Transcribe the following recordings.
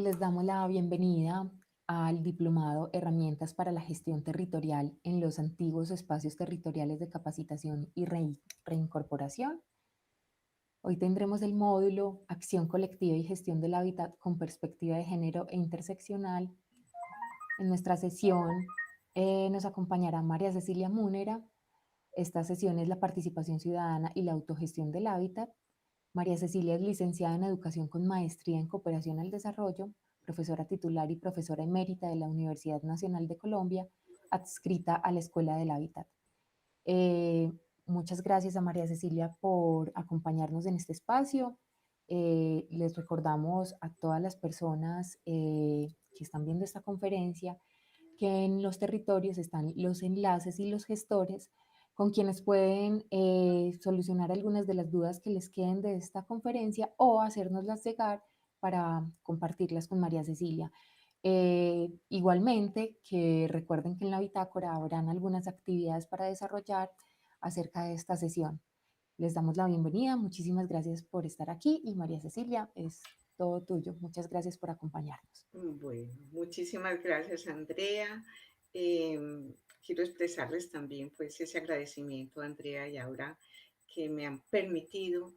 les damos la bienvenida al diplomado Herramientas para la Gestión Territorial en los antiguos espacios territoriales de capacitación y reincorporación. Hoy tendremos el módulo Acción colectiva y gestión del hábitat con perspectiva de género e interseccional. En nuestra sesión nos acompañará María Cecilia Múnera. Esta sesión es la participación ciudadana y la autogestión del hábitat. María Cecilia es licenciada en Educación con maestría en Cooperación al Desarrollo, profesora titular y profesora emérita de la Universidad Nacional de Colombia, adscrita a la Escuela del Hábitat. Eh, Muchas gracias a María Cecilia por acompañarnos en este espacio. Les recordamos a todas las personas que están viendo esta conferencia que en los territorios están los enlaces y los gestores con quienes pueden solucionar algunas de las dudas que les queden de esta conferencia o hacérnoslas llegar para compartirlas con María Cecilia. Igualmente, que recuerden que en la bitácora habrán algunas actividades para desarrollar acerca de esta sesión. Les damos la bienvenida, muchísimas gracias por estar aquí y María Cecilia, es todo tuyo. Muchas gracias por acompañarnos. Bueno, muchísimas gracias, Andrea. Quiero expresarles también pues ese agradecimiento a Andrea y Aura que me han permitido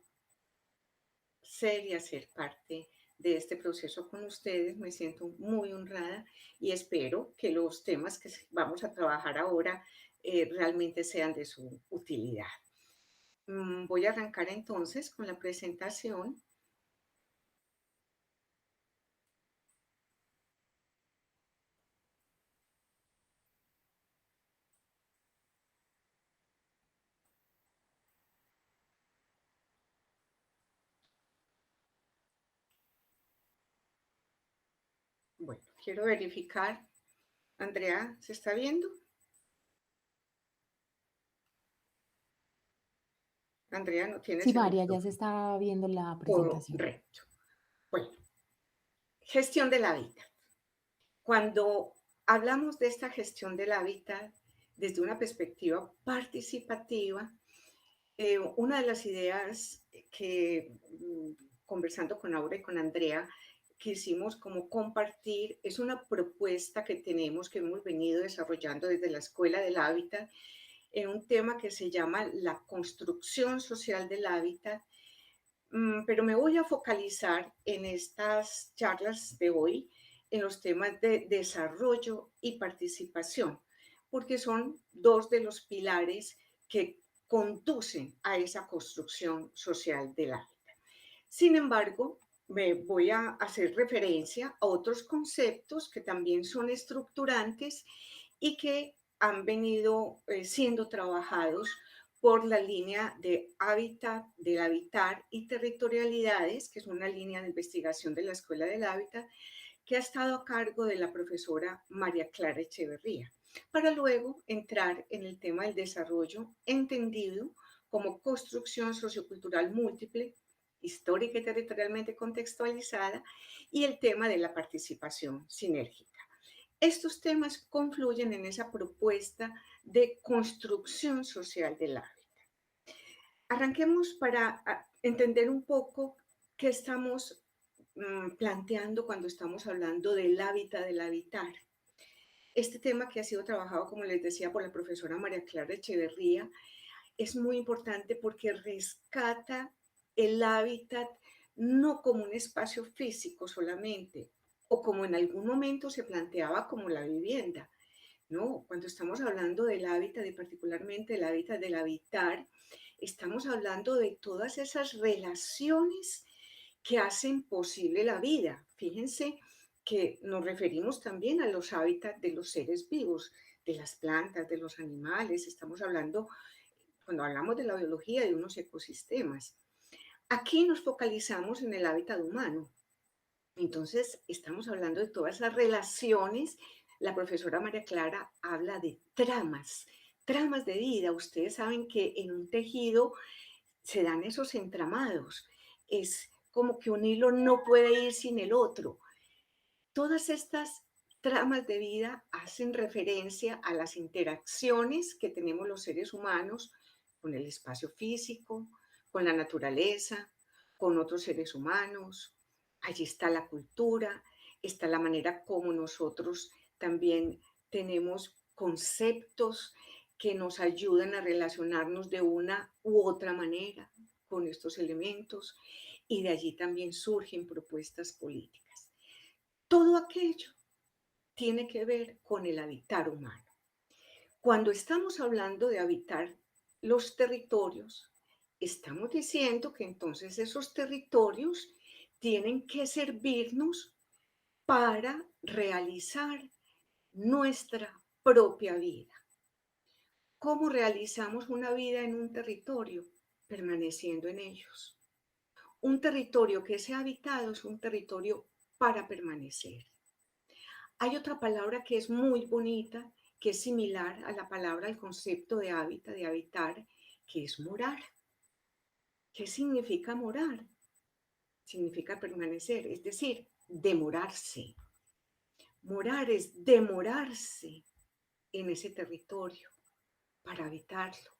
ser y hacer parte de este proceso con ustedes. Me siento muy honrada y espero que los temas que vamos a trabajar ahora realmente sean de su utilidad. Voy a arrancar entonces con la presentación. Bueno, quiero verificar. Andrea, ¿se está viendo? Andrea no tiene Sí, ese María, ya micrófono se está viendo la presentación. correcto. Bueno, gestión del hábitat. Cuando hablamos de esta gestión del hábitat desde una perspectiva participativa, una de las ideas que conversando con Aura y con Andrea quisimos como compartir es una propuesta que tenemos, que hemos venido desarrollando desde la Escuela del Hábitat en un tema que se llama la construcción social del hábitat. Pero me voy a focalizar en estas charlas de hoy en los temas de desarrollo y participación, porque son dos de los pilares que conducen a esa construcción social del hábitat. Sin embargo, me voy a hacer referencia a otros conceptos que también son estructurantes y que han venido siendo trabajados por la línea de hábitat, del habitar y territorialidades, que es una línea de investigación de la Escuela del Hábitat, que ha estado a cargo de la profesora María Clara Echeverría, para luego entrar en el tema del desarrollo entendido como construcción sociocultural múltiple, histórica y territorialmente contextualizada, y el tema de la participación sinérgica. Estos temas confluyen en esa propuesta de construcción social del hábitat. Arranquemos para entender un poco qué estamos planteando cuando estamos hablando del hábitat, del habitar. Este tema que ha sido trabajado, como les decía, por la profesora María Clara Echeverría, es muy importante porque rescata el hábitat no como un espacio físico solamente, o como en algún momento se planteaba como la vivienda. No, cuando estamos hablando del hábitat y particularmente del hábitat del habitar, estamos hablando de todas esas relaciones que hacen posible la vida. Fíjense que nos referimos también a los hábitats de los seres vivos, de las plantas, de los animales. Estamos hablando, cuando hablamos de la biología, de unos ecosistemas. Aquí nos focalizamos en el hábitat humano. Entonces, estamos hablando de todas esas relaciones. La profesora María Clara habla de tramas, tramas de vida. Ustedes saben que en un tejido se dan esos entramados. Es como que un hilo no puede ir sin el otro. Todas estas tramas de vida hacen referencia a las interacciones que tenemos los seres humanos con el espacio físico, con la naturaleza, con otros seres humanos. Allí está la cultura. está la manera como nosotros también tenemos conceptos que nos ayudan a relacionarnos de una u otra manera con estos elementos y de allí también surgen propuestas políticas. Todo aquello tiene que ver con el habitar humano. Cuando estamos hablando de habitar los territorios, estamos diciendo que entonces esos territorios tienen que servirnos para realizar nuestra propia vida. ¿Cómo realizamos una vida en un territorio? Permaneciendo en ellos. Un territorio que sea habitado es un territorio para permanecer. Hay otra palabra que es muy bonita, que es similar a la palabra, al concepto de hábitat, de habitar, que es morar. ¿Qué significa morar? Significa permanecer, es decir, demorarse. Morar es demorarse en ese territorio para habitarlo.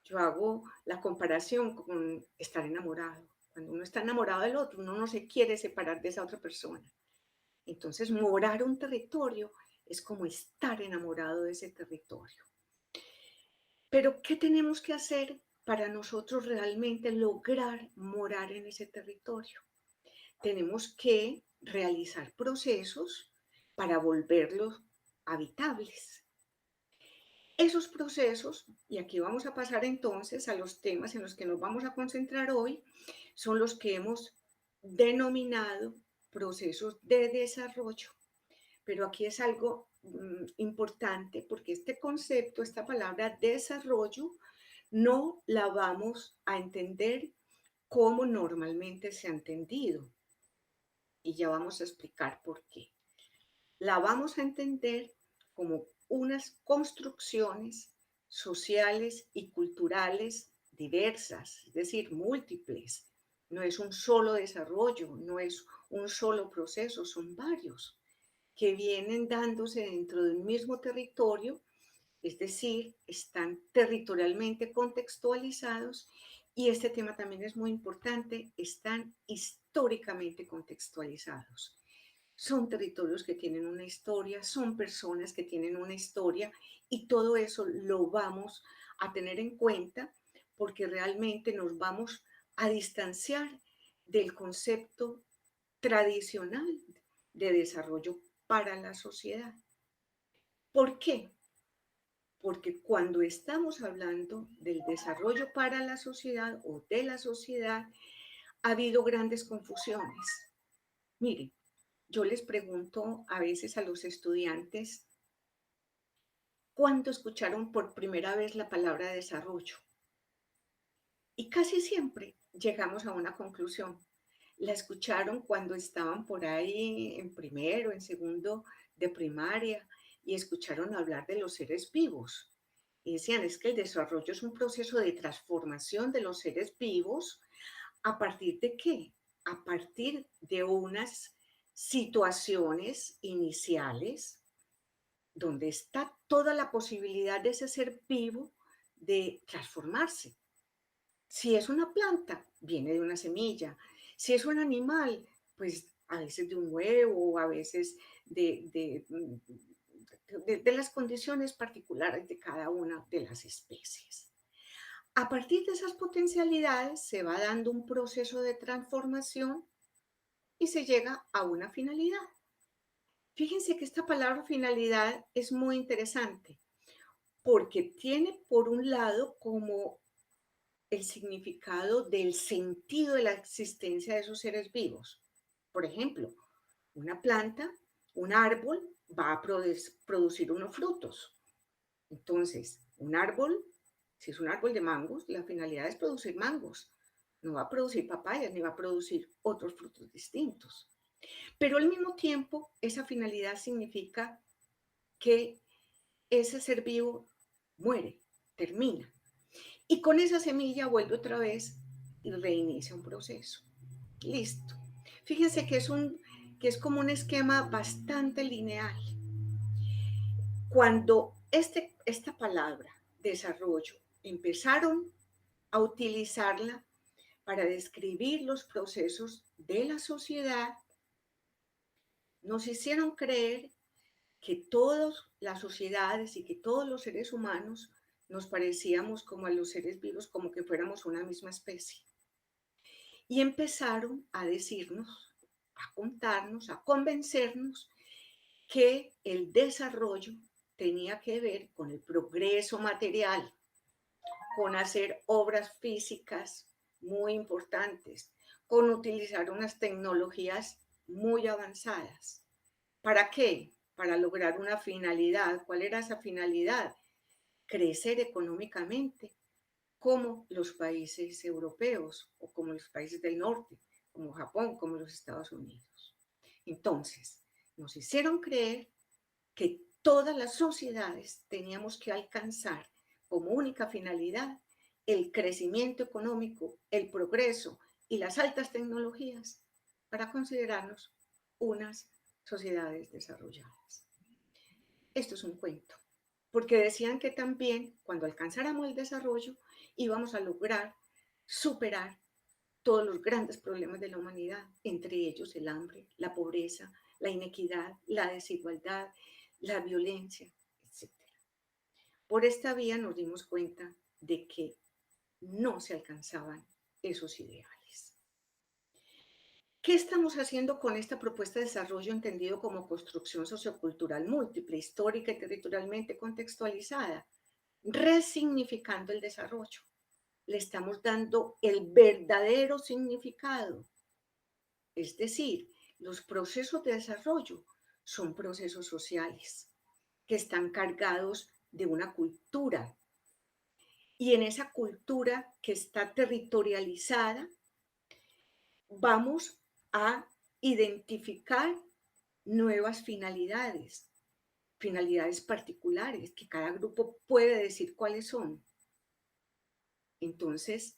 Yo hago la comparación con estar enamorado. Cuando uno está enamorado del otro, uno no se quiere separar de esa otra persona. Entonces, morar un territorio es como estar enamorado de ese territorio. Pero, ¿qué tenemos que hacer para nosotros realmente lograr morar en ese territorio? Tenemos que realizar procesos para volverlos habitables. Esos procesos, y aquí vamos a pasar entonces a los temas en los que nos vamos a concentrar hoy, son los que hemos denominado procesos de desarrollo. Pero aquí es algo importante porque este concepto, esta palabra desarrollo, no la vamos a entender como normalmente se ha entendido. Y ya vamos a explicar por qué. La vamos a entender como unas construcciones sociales y culturales diversas, es decir, múltiples. No es un solo desarrollo, no es un solo proceso, son varios que vienen dándose dentro de un mismo territorio, es decir, están territorialmente contextualizados y este tema también es muy importante, están históricamente contextualizados. Son territorios que tienen una historia, son personas que tienen una historia y todo eso lo vamos a tener en cuenta porque realmente nos vamos a distanciar del concepto tradicional de desarrollo para la sociedad. ¿Por qué? Porque cuando estamos hablando del desarrollo para la sociedad o de la sociedad, ha habido grandes confusiones. Miren, yo les pregunto a veces a los estudiantes, ¿cuándo escucharon por primera vez la palabra desarrollo? Y casi siempre llegamos a una conclusión. La escucharon cuando estaban por ahí en primero, en segundo de primaria y escucharon hablar de los seres vivos. Y decían, es que el desarrollo es un proceso de transformación de los seres vivos. ¿A partir de qué? A partir de unas situaciones iniciales donde está toda la posibilidad de ese ser vivo de transformarse. Si es una planta, viene de una semilla. Si es un animal, pues a veces de un huevo, a veces de las condiciones particulares de cada una de las especies. A partir de esas potencialidades se va dando un proceso de transformación y se llega a una finalidad. Fíjense que esta palabra finalidad es muy interesante porque tiene por un lado como el significado del sentido de la existencia de esos seres vivos. Por ejemplo, una planta, un árbol va a producir unos frutos. Entonces, un árbol, si es un árbol de mangos, la finalidad es producir mangos. No va a producir papayas ni va a producir otros frutos distintos. Pero al mismo tiempo, esa finalidad significa que ese ser vivo muere, termina. Y con esa semilla vuelve otra vez y reinicia un proceso. Listo. Fíjense que es como un esquema bastante lineal. Cuando esta palabra, desarrollo, empezaron a utilizarla para describir los procesos de la sociedad, Nos hicieron creer que todas las sociedades y que todos los seres humanos nos parecíamos como a los seres vivos, como que fuéramos una misma especie. Y empezaron a decirnos, a contarnos, a convencernos que el desarrollo tenía que ver con el progreso material, con hacer obras físicas muy importantes, con utilizar unas tecnologías muy avanzadas. ¿Para qué? Para lograr una finalidad. ¿Cuál era esa finalidad? Crecer económicamente, como los países europeos o como los países del norte, como Japón, como los Estados Unidos. Entonces, nos hicieron creer que todas las sociedades teníamos que alcanzar como única finalidad el crecimiento económico, el progreso y las altas tecnologías para considerarnos unas sociedades desarrolladas. Esto es un cuento, porque decían que también cuando alcanzáramos el desarrollo íbamos a lograr superar todos los grandes problemas de la humanidad, entre ellos el hambre, la pobreza, la inequidad, la desigualdad, la violencia, etcétera. Por esta vía nos dimos cuenta de que no se alcanzaban esos ideales. ¿Qué estamos haciendo con esta propuesta de desarrollo entendido como construcción sociocultural múltiple, histórica y territorialmente contextualizada? Resignificando el desarrollo. Le estamos dando el verdadero significado. Es decir, los procesos de desarrollo son procesos sociales que están cargados de una cultura. Y en esa cultura que está territorializada, vamos a identificar nuevas finalidades, finalidades particulares, que cada grupo puede decir cuáles son. Entonces,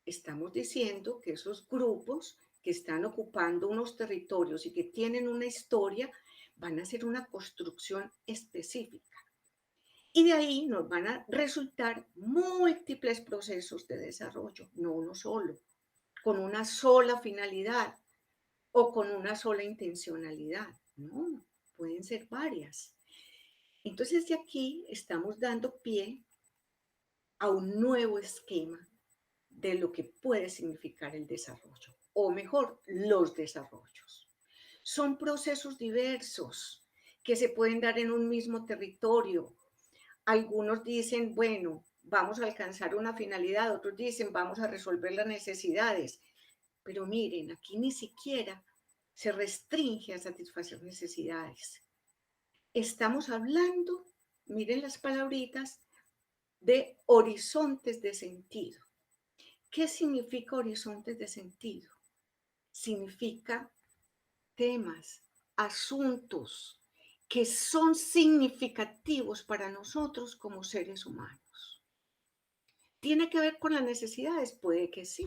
estamos diciendo que esos grupos que están ocupando unos territorios y que tienen una historia, van a hacer una construcción específica. Y de ahí nos van a resultar múltiples procesos de desarrollo, no uno solo, con una sola finalidad o con una sola intencionalidad. No, pueden ser varias. Entonces de aquí estamos dando pie a un nuevo esquema de lo que puede significar el desarrollo, o mejor, los desarrollos. Son procesos diversos que se pueden dar en un mismo territorio. Algunos dicen, bueno, vamos a alcanzar una finalidad, otros dicen, vamos a resolver las necesidades. Pero miren, aquí ni siquiera se restringe a satisfacer necesidades. Estamos hablando, miren las palabritas, de horizontes de sentido. ¿Qué significa horizontes de sentido? Significa temas, asuntos que son significativos para nosotros como seres humanos. ¿Tiene que ver con las necesidades? Puede que sí,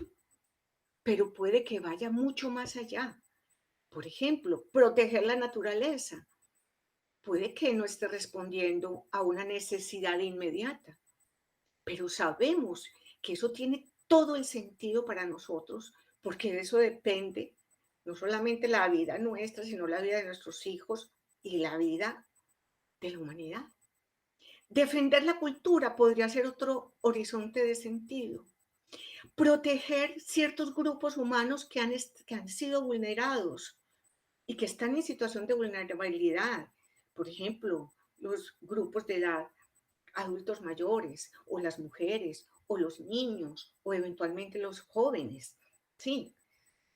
pero puede que vaya mucho más allá. Por ejemplo, proteger la naturaleza. Puede que no esté respondiendo a una necesidad inmediata, pero sabemos que eso tiene todo el sentido para nosotros, porque de eso depende no solamente la vida nuestra, sino la vida de nuestros hijos y la vida de la humanidad. Defender la cultura podría ser otro horizonte de sentido. Proteger ciertos grupos humanos que han sido vulnerados y que están en situación de vulnerabilidad. Por ejemplo, los grupos de edad, adultos mayores, o las mujeres, o los niños, o eventualmente los jóvenes. Sí,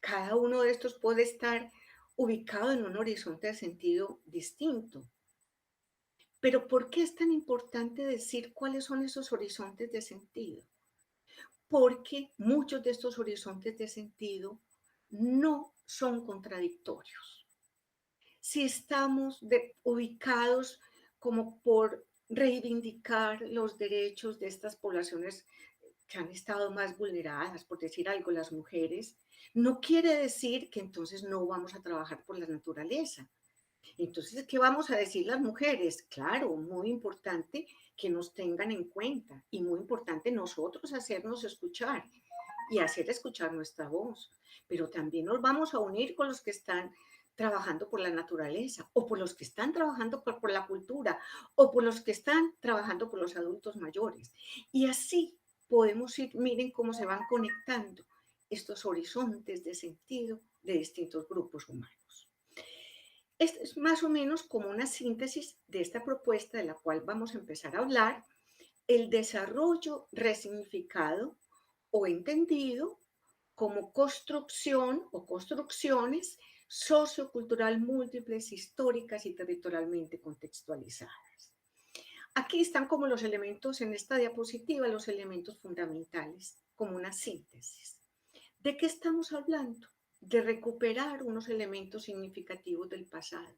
cada uno de estos puede estar ubicado en un horizonte de sentido distinto. Pero ¿por qué es tan importante decir cuáles son esos horizontes de sentido? Porque muchos de estos horizontes de sentido no son contradictorios. Si estamos ubicados como por reivindicar los derechos de estas poblaciones que han estado más vulneradas, por decir algo, las mujeres, no quiere decir que entonces no vamos a trabajar por la naturaleza. Entonces, ¿qué vamos a decir las mujeres? Claro, muy importante que nos tengan en cuenta y muy importante nosotros hacernos escuchar y hacer escuchar nuestra voz, pero también nos vamos a unir con los que están trabajando por la naturaleza, o por los que están trabajando por la cultura, o por los que están trabajando por los adultos mayores. Y así podemos ir, miren cómo se van conectando estos horizontes de sentido de distintos grupos humanos. Esto es más o menos como una síntesis de esta propuesta de la cual vamos a empezar a hablar, el desarrollo resignificado o entendido como construcción o construcciones sociocultural múltiples, históricas y territorialmente contextualizadas. Aquí están como los elementos en esta diapositiva, los elementos fundamentales, como una síntesis. ¿De qué estamos hablando? De recuperar unos elementos significativos del pasado.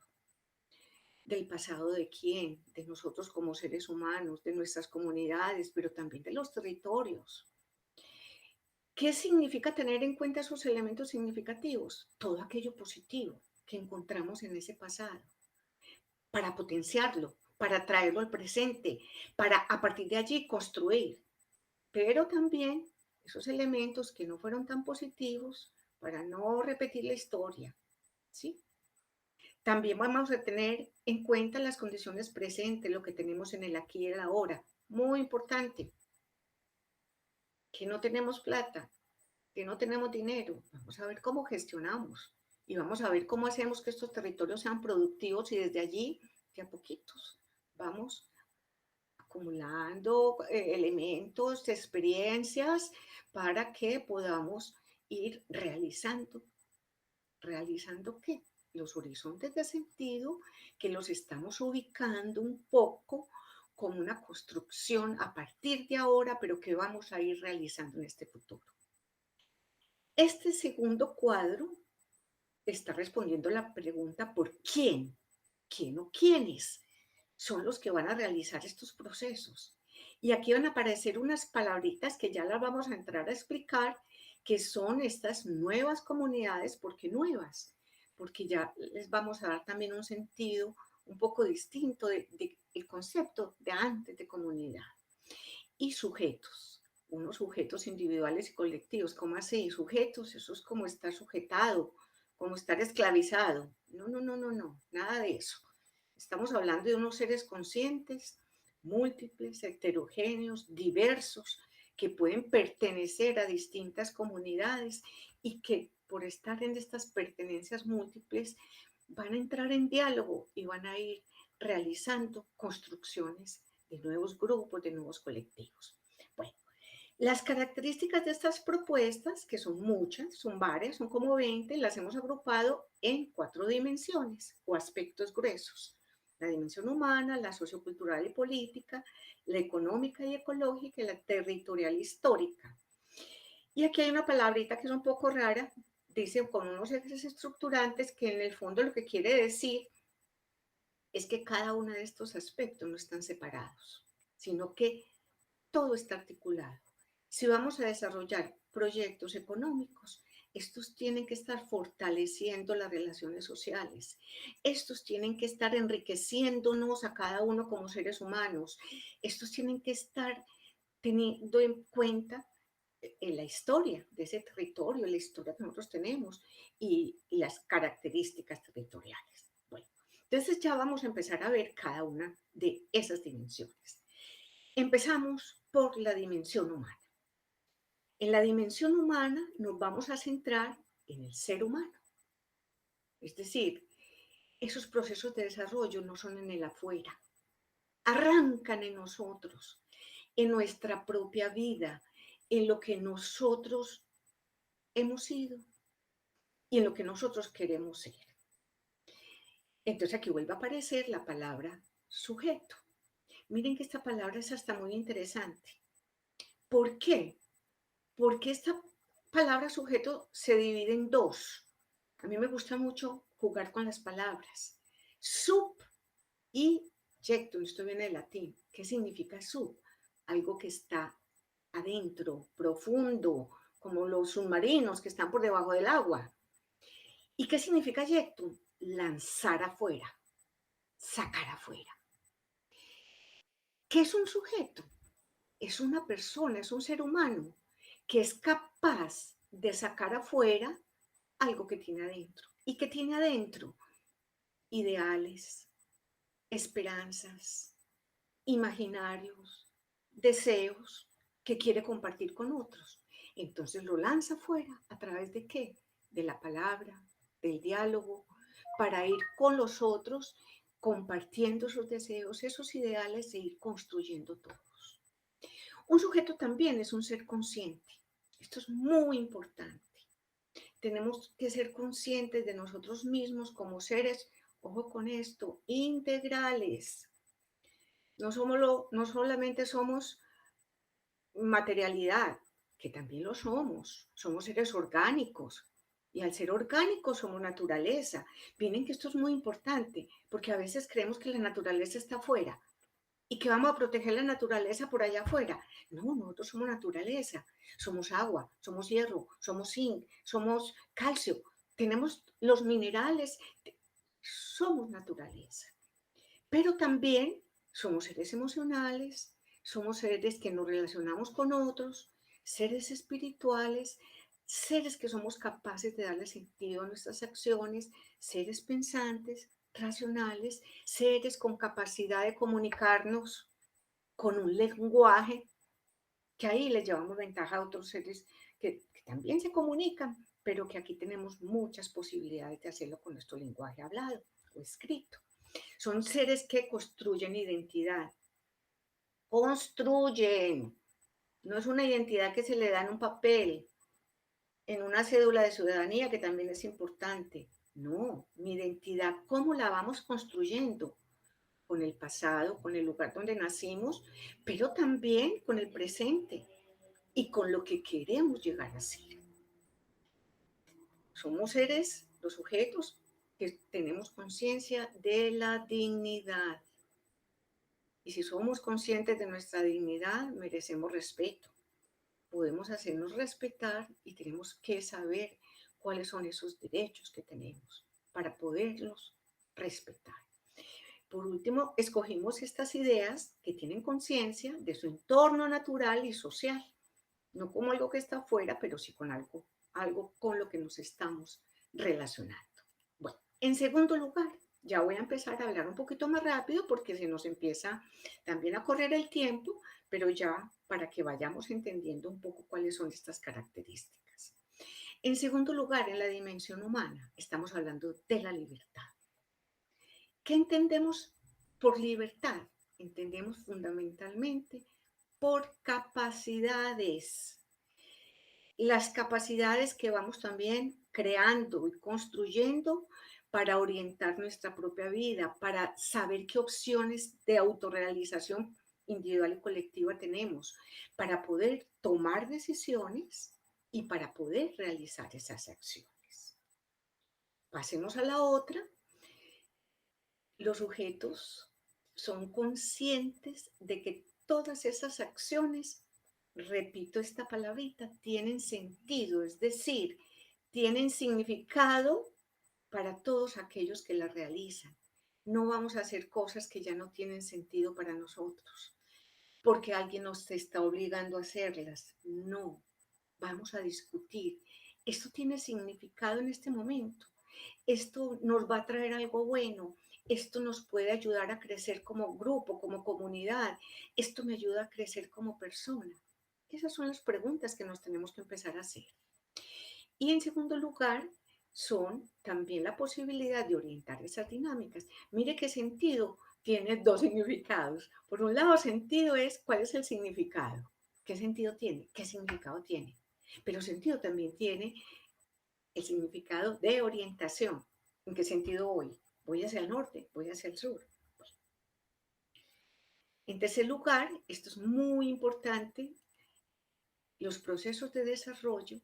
¿Del pasado de quién? De nosotros como seres humanos, de nuestras comunidades, pero también de los territorios. ¿Qué significa tener en cuenta esos elementos significativos? Todo aquello positivo que encontramos en ese pasado, para potenciarlo, para traerlo al presente, para a partir de allí construir, pero también esos elementos que no fueron tan positivos para no repetir la historia, ¿sí? También vamos a tener en cuenta las condiciones presentes, lo que tenemos en el aquí y el ahora. Muy importante, que no tenemos plata, que no tenemos dinero. Vamos a ver cómo gestionamos y vamos a ver cómo hacemos que estos territorios sean productivos y desde allí, de a poquitos, vamos acumulando elementos, experiencias para que podamos ir realizando. ¿Realizando qué? Los horizontes de sentido que los estamos ubicando un poco como una construcción a partir de ahora, pero que vamos a ir realizando en este futuro. Este segundo cuadro está respondiendo la pregunta ¿por quién? ¿Quién o quiénes son los que van a realizar estos procesos? Y aquí van a aparecer unas palabritas que ya las vamos a entrar a explicar, que son estas nuevas comunidades. ¿Por qué nuevas? Porque ya les vamos a dar también un sentido un poco distinto del concepto de antes de comunidad. Y sujetos, unos sujetos individuales y colectivos. ¿Cómo así? Sujetos, eso es como estar sujetado, como estar esclavizado. No, no, no, no, no, nada de eso. Estamos hablando de unos seres conscientes, múltiples, heterogéneos, diversos, que pueden pertenecer a distintas comunidades y que por estar en estas pertenencias múltiples van a entrar en diálogo y van a ir realizando construcciones de nuevos grupos, de nuevos colectivos. Bueno, las características de estas propuestas, que son muchas, son varias, son como 20, las hemos agrupado en 4 dimensiones o aspectos gruesos. La dimensión humana, la sociocultural y política, la económica y ecológica y la territorial histórica. Y aquí hay una palabrita que es un poco rara, dice con unos ejes estructurantes que en el fondo lo que quiere decir es que cada uno de estos aspectos no están separados, sino que todo está articulado. Si vamos a desarrollar proyectos económicos, estos tienen que estar fortaleciendo las relaciones sociales. Estos tienen que estar enriqueciéndonos a cada uno como seres humanos. Estos tienen que estar teniendo en cuenta en la historia de ese territorio, la historia que nosotros tenemos y las características territoriales. Bueno, entonces ya vamos a empezar a ver cada una de esas dimensiones. Empezamos por la dimensión humana. En la dimensión humana nos vamos a centrar en el ser humano. Es decir, esos procesos de desarrollo no son en el afuera, arrancan en nosotros, en nuestra propia vida, en lo que nosotros hemos sido y en lo que nosotros queremos ser. Entonces aquí vuelve a aparecer la palabra sujeto. Miren que esta palabra es hasta muy interesante. ¿Por qué? Porque esta palabra sujeto se divide en dos. A mí me gusta mucho jugar con las palabras. Sub y jectum, esto viene del latín. ¿Qué significa sub? Algo que está adentro, profundo, como los submarinos que están por debajo del agua. ¿Y qué significa jectum? Lanzar afuera, sacar afuera. ¿Qué es un sujeto? Es una persona, es un ser humano que es capaz de sacar afuera algo que tiene adentro. y que tiene adentro ideales, esperanzas, imaginarios, deseos que quiere compartir con otros. Entonces lo lanza afuera a través de qué? De la palabra, del diálogo, para ir con los otros compartiendo esos deseos, esos ideales e ir construyendo todos. Un sujeto también es un ser consciente. Esto es muy importante. Tenemos que ser conscientes de nosotros mismos como seres, ojo con esto, integrales. No solamente somos materialidad, que también lo somos seres orgánicos. Y al ser orgánicos somos naturaleza. Miren que esto es muy importante, porque a veces creemos que la naturaleza está afuera y que vamos a proteger la naturaleza por allá afuera. No, nosotros somos naturaleza, somos agua, somos hierro, somos zinc, somos calcio, tenemos los minerales, somos naturaleza. Pero también somos seres emocionales, somos seres que nos relacionamos con otros, seres espirituales, seres que somos capaces de darle sentido a nuestras acciones, seres pensantes, racionales, seres con capacidad de comunicarnos con un lenguaje que ahí les llevamos ventaja a otros seres que también se comunican, pero que aquí tenemos muchas posibilidades de hacerlo con nuestro lenguaje hablado o escrito. Son seres que construyen identidad. Construyen. No es una identidad que se le da en un papel, en una cédula de ciudadanía, que también es importante. No, mi identidad, ¿cómo la vamos construyendo? Con el pasado, con el lugar donde nacimos, pero también con el presente y con lo que queremos llegar a ser. Somos seres, los sujetos, que tenemos conciencia de la dignidad. Y si somos conscientes de nuestra dignidad, merecemos respeto. Podemos hacernos respetar y tenemos que saber cuáles son esos derechos que tenemos para poderlos respetar. Por último, escogimos estas ideas que tienen conciencia de su entorno natural y social, no como algo que está afuera, pero sí con algo con lo que nos estamos relacionando. Bueno, en segundo lugar, ya voy a empezar a hablar un poquito más rápido porque se nos empieza también a correr el tiempo, pero ya para que vayamos entendiendo un poco cuáles son estas características. En segundo lugar, en la dimensión humana, estamos hablando de la libertad. ¿Qué entendemos por libertad? Entendemos fundamentalmente por capacidades. Las capacidades que vamos también creando y construyendo para orientar nuestra propia vida, para saber qué opciones de autorrealización individual y colectiva tenemos, para poder tomar decisiones y para poder realizar esas acciones. Pasemos a la otra. Los sujetos son conscientes de que todas esas acciones, repito esta palabrita, tienen sentido, es decir, tienen significado para todos aquellos que las realizan. No vamos a hacer cosas que ya no tienen sentido para nosotros, porque alguien nos está obligando a hacerlas. No, vamos a discutir. Esto tiene significado en este momento. Esto nos va a traer algo bueno. Esto nos puede ayudar a crecer como grupo, como comunidad. Esto me ayuda a crecer como persona. Esas son las preguntas que nos tenemos que empezar a hacer. Y en segundo lugar, son también la posibilidad de orientar esas dinámicas. Mire qué sentido tiene dos significados. Por un lado, sentido es cuál es el significado. ¿Qué sentido tiene? ¿Qué significado tiene? Pero sentido también tiene el significado de orientación. ¿En qué sentido voy? ¿Voy hacia el norte? ¿Voy hacia el sur? En tercer lugar, esto es muy importante, los procesos de desarrollo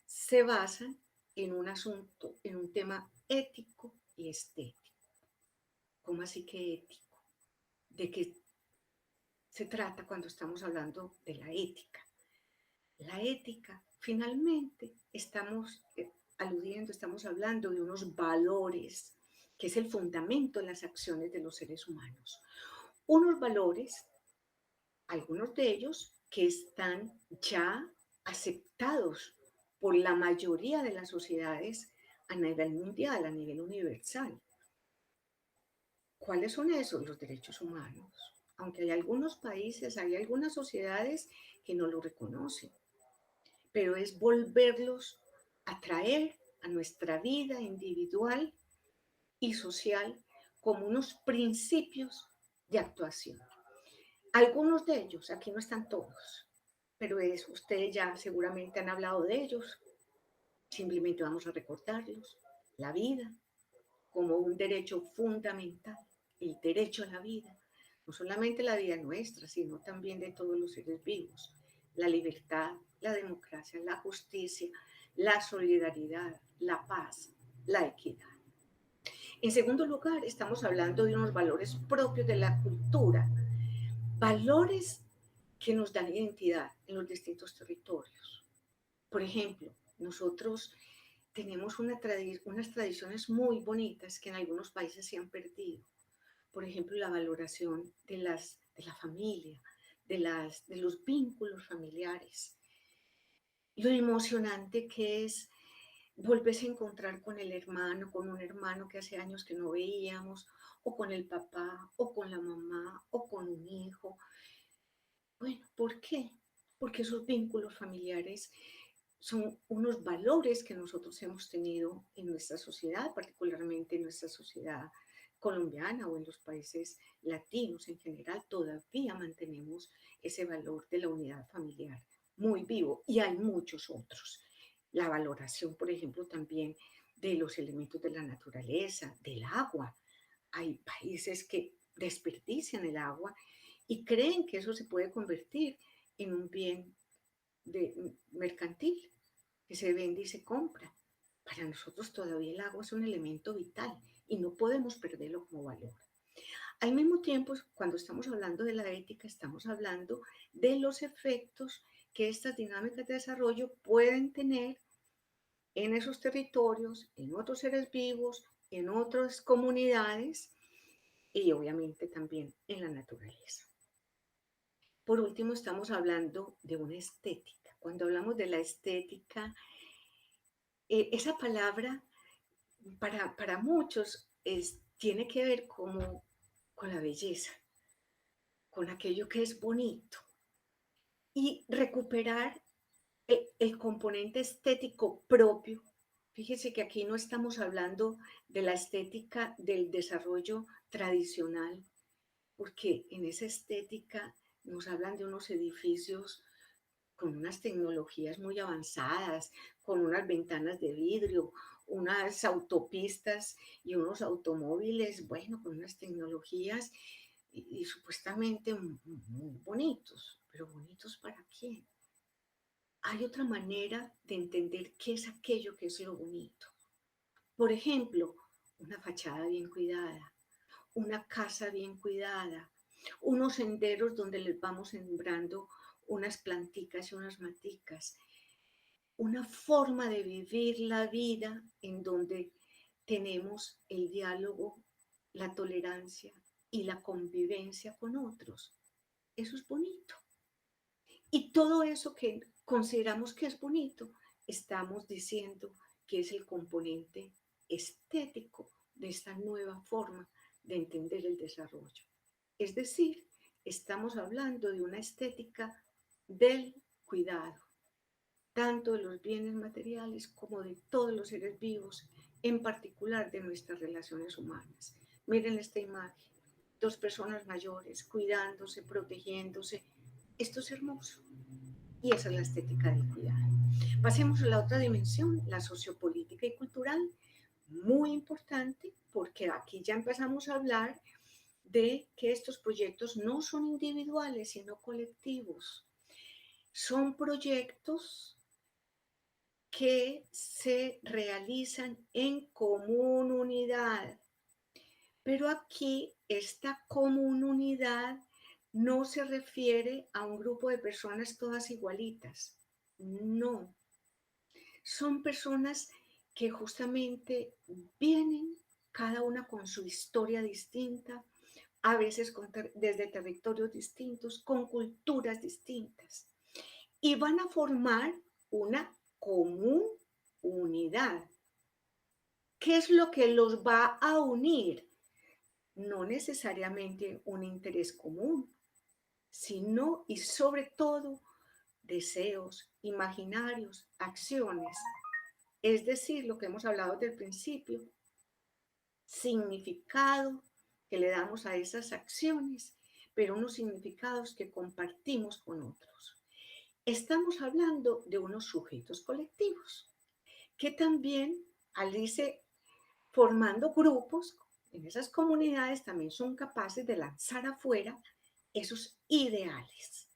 se basan en un asunto, en un tema ético y estético. ¿Cómo así que ético? ¿De qué se trata cuando estamos hablando de la ética? La ética, finalmente, estamos aludiendo, estamos hablando de unos valores, que es el fundamento de las acciones de los seres humanos. Unos valores, algunos de ellos, que están ya aceptados por la mayoría de las sociedades a nivel mundial, a nivel universal. ¿Cuáles son esos? Los derechos humanos. Aunque hay algunos países, hay algunas sociedades que no lo reconocen, pero es volverlos a traer a nuestra vida individual y social como unos principios de actuación. Algunos de ellos, aquí no están todos, pero ustedes ya seguramente han hablado de ellos, simplemente vamos a recordarlos. La vida como un derecho fundamental, el derecho a la vida, no solamente la vida nuestra, sino también de todos los seres vivos. La libertad, la democracia, la justicia, la solidaridad, la paz, la equidad. En segundo lugar, estamos hablando de unos valores propios de la cultura, valores que nos dan identidad en los distintos territorios. Por ejemplo, nosotros tenemos unas tradiciones muy bonitas que en algunos países se han perdido. Por ejemplo, la valoración de la familia, de los vínculos familiares. Lo emocionante que es volverse a encontrar con el hermano, con un hermano que hace años que no veíamos, o con el papá, o con la mamá, o con un hijo. Bueno, ¿por qué? Porque esos vínculos familiares son unos valores que nosotros hemos tenido en nuestra sociedad, particularmente en nuestra sociedad colombiana o en los países latinos en general, todavía mantenemos ese valor de la unidad familiar muy vivo y hay muchos otros. La valoración, por ejemplo, también de los elementos de la naturaleza, del agua. Hay países que desperdician el agua y creen que eso se puede convertir en un bien mercantil que se vende y se compra. Para nosotros todavía el agua es un elemento vital y no podemos perderlo como valor. Al mismo tiempo, cuando estamos hablando de la ética, estamos hablando de los efectos que estas dinámicas de desarrollo pueden tener en esos territorios, en otros seres vivos, en otras comunidades y obviamente también en la naturaleza. Por último, estamos hablando de una estética. Cuando hablamos de la estética, esa palabra para muchos tiene que ver como con la belleza, con aquello que es bonito y recuperar el componente estético propio. Fíjese que aquí no estamos hablando de la estética del desarrollo tradicional, porque en esa estética nos hablan de unos edificios con unas tecnologías muy avanzadas, con unas ventanas de vidrio, unas autopistas y unos automóviles, bueno, con unas tecnologías y supuestamente muy bonitos, pero bonitos ¿para quién? Hay otra manera de entender qué es aquello que es lo bonito. Por ejemplo, una fachada bien cuidada, una casa bien cuidada, unos senderos donde les vamos sembrando unas planticas y unas maticas, una forma de vivir la vida en donde tenemos el diálogo, la tolerancia y la convivencia con otros. Eso es bonito. Y todo eso que consideramos que es bonito, estamos diciendo que es el componente estético de esta nueva forma de entender el desarrollo. Es decir, estamos hablando de una estética del cuidado, tanto de los bienes materiales como de todos los seres vivos, en particular de nuestras relaciones humanas. Miren esta imagen, dos personas mayores cuidándose, protegiéndose. Esto es hermoso y esa es la estética del cuidado. Pasemos a la otra dimensión, la sociopolítica y cultural, muy importante porque aquí ya empezamos a hablar de que estos proyectos no son individuales, sino colectivos. Son proyectos que se realizan en común unidad. Pero aquí esta común unidad no se refiere a un grupo de personas todas igualitas. No. Son personas que justamente vienen cada una con su historia distinta, a veces desde territorios distintos, con culturas distintas, y van a formar una común unidad. ¿Qué es lo que los va a unir? No necesariamente un interés común, sino y sobre todo deseos, imaginarios, acciones. Es decir, lo que hemos hablado desde el principio, significado que le damos a esas acciones, pero unos significados que compartimos con otros. Estamos hablando de unos sujetos colectivos que también, al irse formando grupos, en esas comunidades también son capaces de lanzar afuera esos ideales.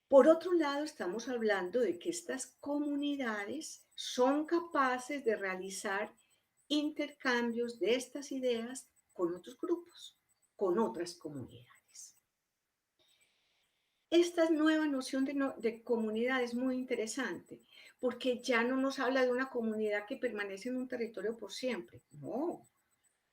Por otro lado, estamos hablando de que estas comunidades son capaces de realizar intercambios de estas ideas con otros grupos, con otras comunidades. Esta nueva noción de comunidad es muy interesante porque ya no nos habla de una comunidad que permanece en un territorio por siempre. No,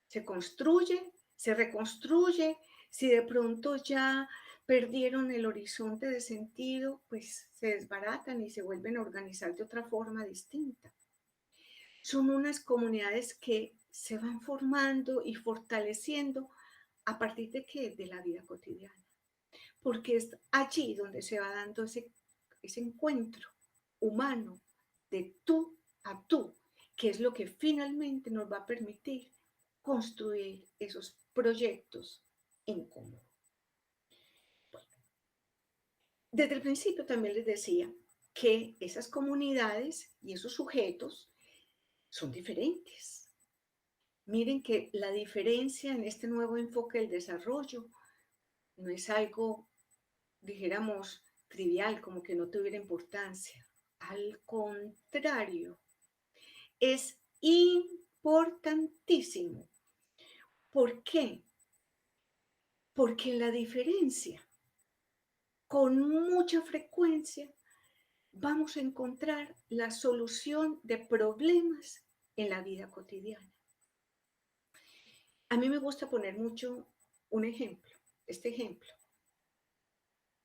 se construye, se reconstruye. Si de pronto ya perdieron el horizonte de sentido, pues se desbaratan y se vuelven a organizar de otra forma distinta. Son unas comunidades que se van formando y fortaleciendo a partir de qué? De la vida cotidiana. Porque es allí donde se va dando ese encuentro humano de tú a tú, que es lo que finalmente nos va a permitir construir esos proyectos en común. Desde el principio también les decía que esas comunidades y esos sujetos son diferentes. Miren que la diferencia en este nuevo enfoque del desarrollo no es algo, dijéramos, trivial, como que no tuviera importancia. Al contrario, es importantísimo. ¿Por qué? Porque la diferencia, con mucha frecuencia, vamos a encontrar la solución de problemas en la vida cotidiana. A mí me gusta poner mucho un ejemplo, este ejemplo.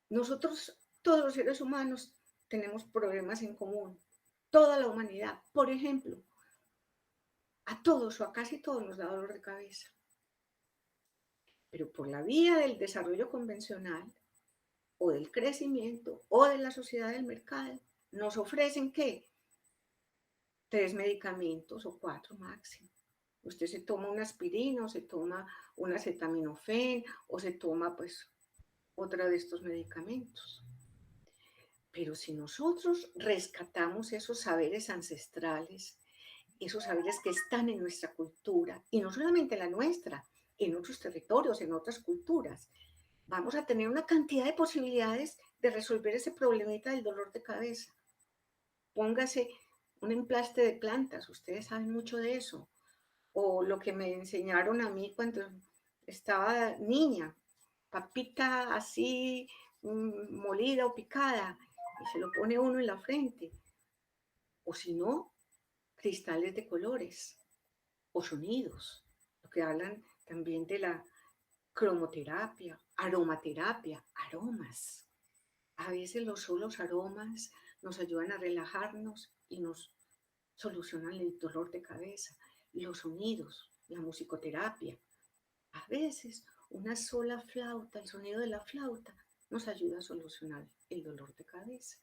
Nosotros, todos los seres humanos, tenemos problemas en común, toda la humanidad. Por ejemplo, a todos o a casi todos nos da dolor de cabeza. Pero por la vía del desarrollo convencional o del crecimiento o de la sociedad del mercado, nos ofrecen ¿qué? 3 medicamentos o 4 máximo. Usted se toma una aspirina o se toma un acetaminofén o se toma pues otra de estos medicamentos. Pero si nosotros rescatamos esos saberes ancestrales, esos saberes que están en nuestra cultura, y no solamente la nuestra, en otros territorios, en otras culturas, vamos a tener una cantidad de posibilidades de resolver ese problemita del dolor de cabeza. Póngase un emplaste de plantas, ustedes saben mucho de eso, o lo que me enseñaron a mí cuando estaba niña, papita así molida o picada, y se lo pone uno en la frente, o si no, cristales de colores o sonidos, lo que hablan también de la cromoterapia, aromaterapia, aromas. A veces los solos aromas nos ayudan a relajarnos y nos solucionan el dolor de cabeza. Los sonidos, la musicoterapia. A veces una sola flauta, el sonido de la flauta, nos ayuda a solucionar el dolor de cabeza.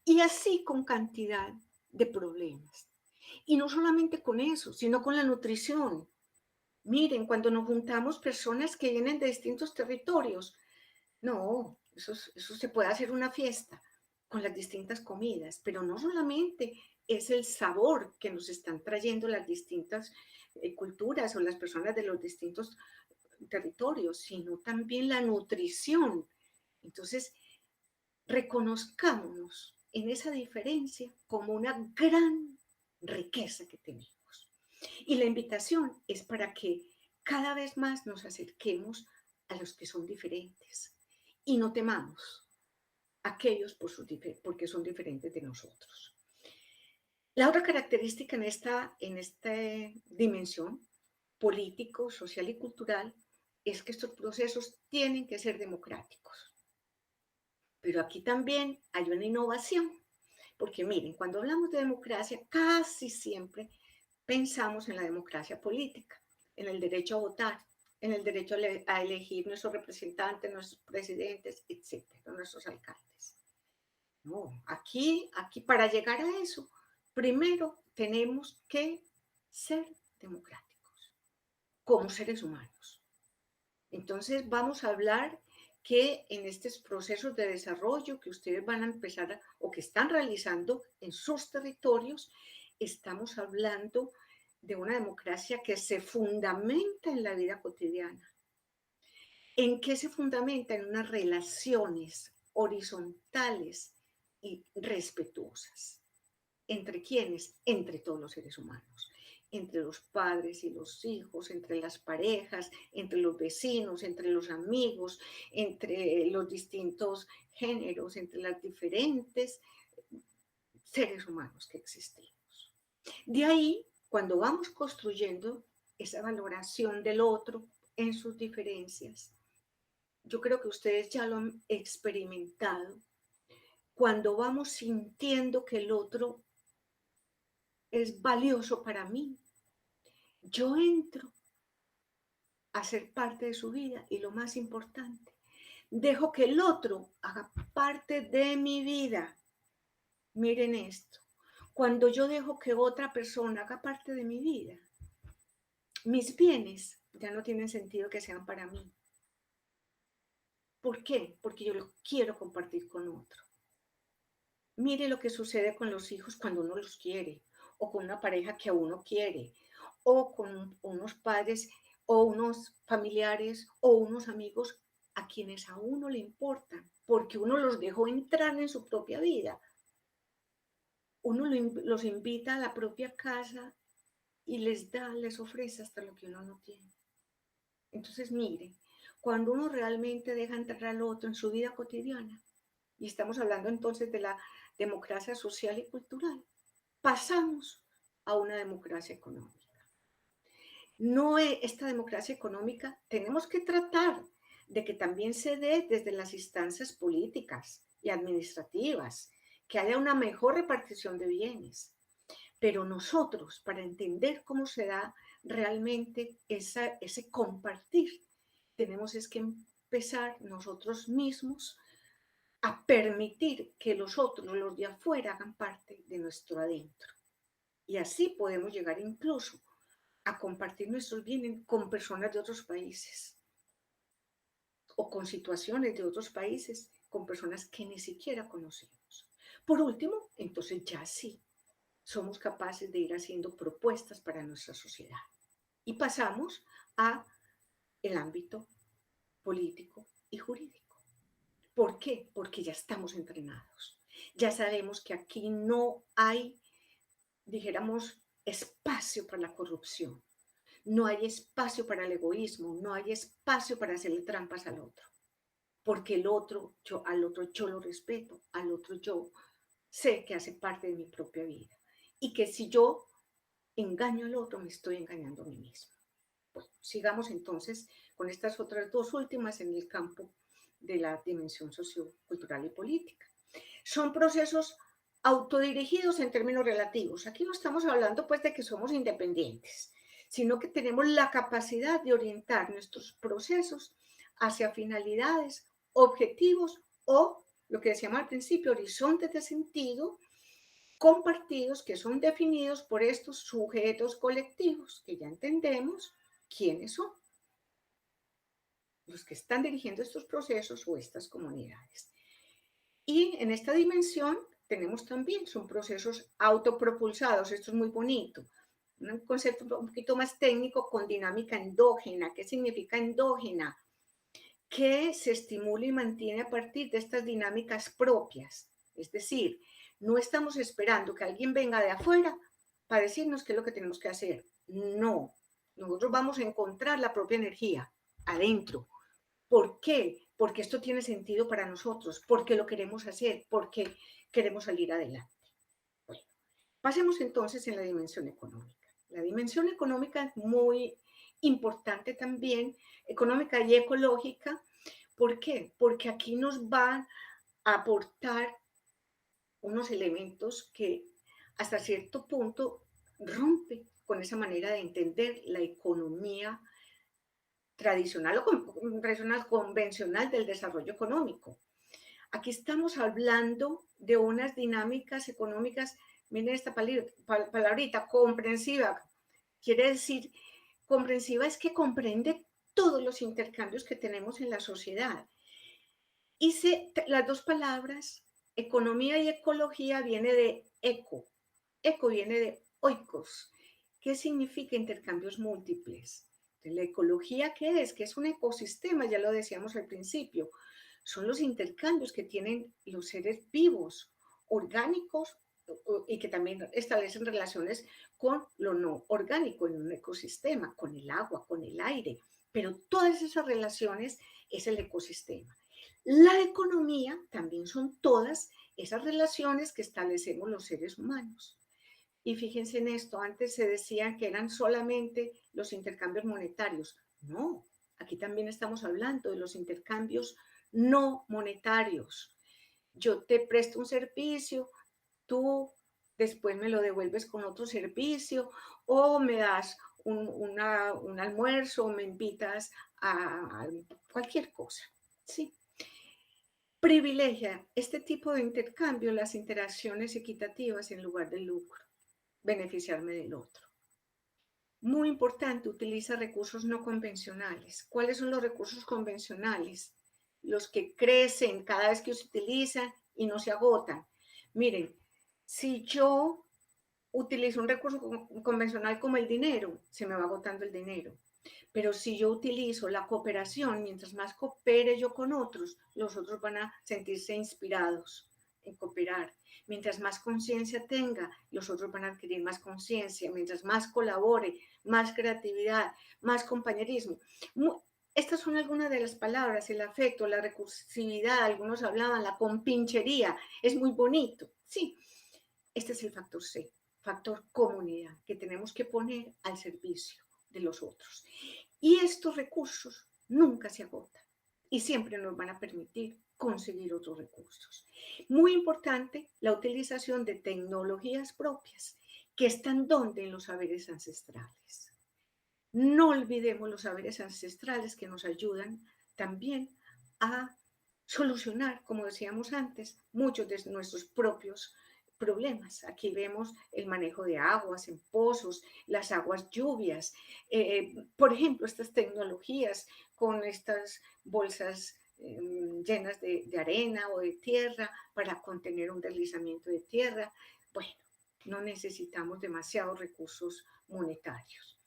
Y así con cantidad de problemas. Y no solamente con eso, sino con la nutrición. Miren, cuando nos juntamos personas que vienen de distintos territorios, no, eso se puede hacer una fiesta con las distintas comidas, pero no solamente es el sabor que nos están trayendo las distintas culturas o las personas de los distintos territorios, sino también la nutrición. Entonces, reconozcámonos en esa diferencia como una gran riqueza que tenemos. Y la invitación es para que cada vez más nos acerquemos a los que son diferentes y no temamos a aquellos porque son diferentes de nosotros. La otra característica en esta dimensión político, social y cultural es que estos procesos tienen que ser democráticos. Pero aquí también hay una innovación, porque miren, cuando hablamos de democracia, casi siempre pensamos en la democracia política, en el derecho a votar, en el derecho a elegir nuestros representantes, nuestros presidentes, etcétera, nuestros alcaldes. No, aquí para llegar a eso, primero tenemos que ser democráticos como seres humanos. Entonces vamos a hablar que en estos procesos de desarrollo que ustedes van a empezar o que están realizando en sus territorios, estamos hablando de una democracia que se fundamenta en la vida cotidiana. ¿En qué se fundamenta? En unas relaciones horizontales y respetuosas. ¿Entre quiénes? Entre todos los seres humanos. Entre los padres y los hijos, entre las parejas, entre los vecinos, entre los amigos, entre los distintos géneros, entre las diferentes seres humanos que existimos. De ahí, cuando vamos construyendo esa valoración del otro en sus diferencias, yo creo que ustedes ya lo han experimentado, cuando vamos sintiendo que el otro es valioso para mí, yo entro a ser parte de su vida y lo más importante, dejo que el otro haga parte de mi vida. Miren esto, cuando yo dejo que otra persona haga parte de mi vida, mis bienes ya no tienen sentido que sean para mí. ¿Por qué? Porque yo lo quiero compartir con otro. Mire lo que sucede con los hijos cuando uno los quiere, o con una pareja que a uno quiere, o con unos padres, o unos familiares, o unos amigos a quienes a uno le importan, porque uno los dejó entrar en su propia vida. Uno los invita a la propia casa y les ofrece hasta lo que uno no tiene. Entonces, mire, cuando uno realmente deja entrar al otro en su vida cotidiana, y estamos hablando entonces de la democracia social y cultural, pasamos a una democracia económica. No es esta democracia económica, tenemos que tratar de que también se dé desde las instancias políticas y administrativas, que haya una mejor repartición de bienes. Pero nosotros, para entender cómo se da realmente ese compartir, tenemos es que empezar nosotros mismos a permitir que los otros, los de afuera, hagan parte de nuestro adentro. Y así podemos llegar incluso a compartir nuestros bienes con personas de otros países o con situaciones de otros países, con personas que ni siquiera conocemos. Por último, entonces ya sí, somos capaces de ir haciendo propuestas para nuestra sociedad. Y pasamos a el ámbito político y jurídico. ¿Por qué? Porque ya estamos entrenados. Ya sabemos que aquí no hay, dijéramos, espacio para la corrupción. No hay espacio para el egoísmo, no hay espacio para hacerle trampas al otro. Porque al otro yo lo respeto, al otro yo sé que hace parte de mi propia vida. Y que si yo engaño al otro, me estoy engañando a mí mismo. Bueno, sigamos entonces con estas otras dos últimas en el campo de la dimensión sociocultural y política. Son procesos autodirigidos en términos relativos. Aquí no estamos hablando pues de que somos independientes, sino que tenemos la capacidad de orientar nuestros procesos hacia finalidades, objetivos o, lo que decíamos al principio, horizontes de sentido compartidos que son definidos por estos sujetos colectivos, que ya entendemos quiénes son los que están dirigiendo estos procesos o estas comunidades. Y en esta dimensión tenemos también, son procesos autopropulsados, esto es muy bonito, un concepto un poquito más técnico con dinámica endógena. ¿Qué significa endógena? Que se estimula y mantiene a partir de estas dinámicas propias. Es decir, no estamos esperando que alguien venga de afuera para decirnos qué es lo que tenemos que hacer. No, nosotros vamos a encontrar la propia energía adentro. ¿Por qué? Porque esto tiene sentido para nosotros, porque lo queremos hacer, porque queremos salir adelante. Bueno, pasemos entonces en la dimensión económica. La dimensión económica es muy importante también, económica y ecológica. ¿Por qué? Porque aquí nos van a aportar unos elementos que hasta cierto punto rompen con esa manera de entender la economía tradicional o tradicional, convencional del desarrollo económico. Aquí estamos hablando de unas dinámicas económicas, miren esta palabrita, comprensiva. Quiere decir, comprensiva es que comprende todos los intercambios que tenemos en la sociedad. Y las dos palabras, economía y ecología, viene de eco. Eco viene de oikos. ¿Qué significa intercambios múltiples? La ecología, ¿qué es? Que es un ecosistema, ya lo decíamos al principio. Son los intercambios que tienen los seres vivos, orgánicos, y que también establecen relaciones con lo no orgánico en un ecosistema, con el agua, con el aire. Pero todas esas relaciones es el ecosistema. La economía también son todas esas relaciones que establecemos los seres humanos. Y fíjense en esto, antes se decían que eran solamente los intercambios monetarios. No, aquí también estamos hablando de los intercambios no monetarios. Yo te presto un servicio, tú después me lo devuelves con otro servicio o me das un almuerzo o me invitas a cualquier cosa. Sí. Privilegia este tipo de intercambio las interacciones equitativas en lugar del lucro, beneficiarme del otro. Muy importante, utiliza recursos no convencionales. ¿Cuáles son los recursos convencionales? Los que crecen cada vez que se utilizan y no se agotan. Miren, si yo utilizo un recurso convencional como el dinero, se me va agotando el dinero. Pero si yo utilizo la cooperación, mientras más coopere yo con otros, los otros van a sentirse inspirados en cooperar. Mientras más conciencia tenga, los otros van a adquirir más conciencia. Mientras más colabore, más creatividad, más compañerismo. Estas son algunas de las palabras, el afecto, la recursividad, algunos hablaban, la compinchería, es muy bonito. Sí, este es el factor C, factor comunidad, que tenemos que poner al servicio de los otros. Y estos recursos nunca se agotan y siempre nos van a permitir conseguir otros recursos. Muy importante la utilización de tecnologías propias que están donde en los saberes ancestrales. No olvidemos los saberes ancestrales que nos ayudan también a solucionar, como decíamos antes, muchos de nuestros propios problemas. Aquí vemos el manejo de aguas en pozos, las aguas lluvias, por ejemplo, estas tecnologías con estas bolsas llenas de arena o de tierra para contener un deslizamiento de tierra. Bueno, no necesitamos demasiados recursos monetarios.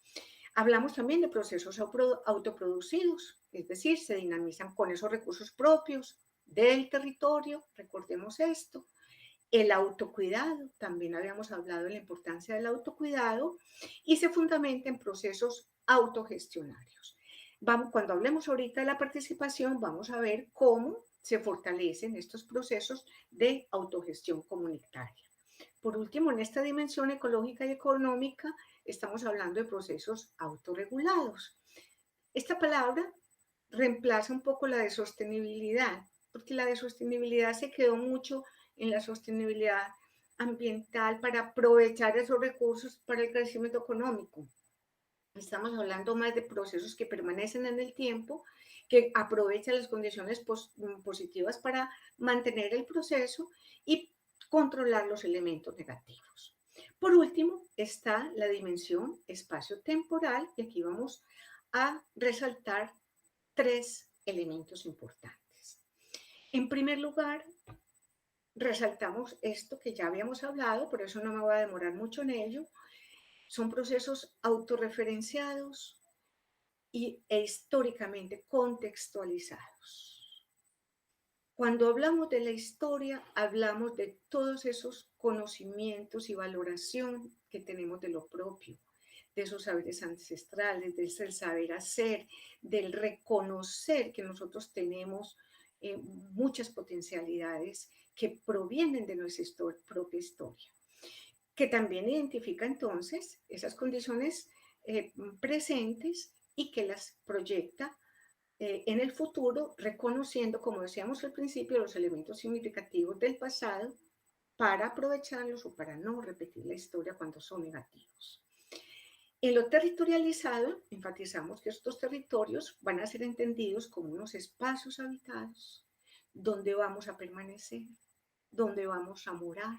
Hablamos también de procesos autoproducidos, es decir, se dinamizan con esos recursos propios del territorio, recordemos esto. El autocuidado, también habíamos hablado de la importancia del autocuidado y se fundamenta en procesos autogestionarios. Cuando hablemos ahorita de la participación, vamos a ver cómo se fortalecen estos procesos de autogestión comunitaria. Por último, en esta dimensión ecológica y económica, estamos hablando de procesos autorregulados. Esta palabra reemplaza un poco la de sostenibilidad, porque la de sostenibilidad se quedó mucho en la sostenibilidad ambiental para aprovechar esos recursos para el crecimiento económico. Estamos hablando más de procesos que permanecen en el tiempo, que aprovechan las condiciones positivas para mantener el proceso y controlar los elementos negativos. Por último, está la dimensión espacio-temporal y aquí vamos a resaltar tres elementos importantes. En primer lugar, resaltamos esto que ya habíamos hablado, por eso no me voy a demorar mucho en ello. Son procesos autorreferenciados e históricamente contextualizados. Cuando hablamos de la historia, hablamos de todos esos conocimientos y valoración que tenemos de lo propio, de esos saberes ancestrales, del saber hacer, del reconocer que nosotros tenemos muchas potencialidades que provienen de nuestra propia historia, que también identifica entonces esas condiciones presentes y que las proyecta en el futuro, reconociendo, como decíamos al principio, los elementos significativos del pasado para aprovecharlos o para no repetir la historia cuando son negativos. En lo territorializado, enfatizamos que estos territorios van a ser entendidos como unos espacios habitados donde vamos a permanecer, donde vamos a morar,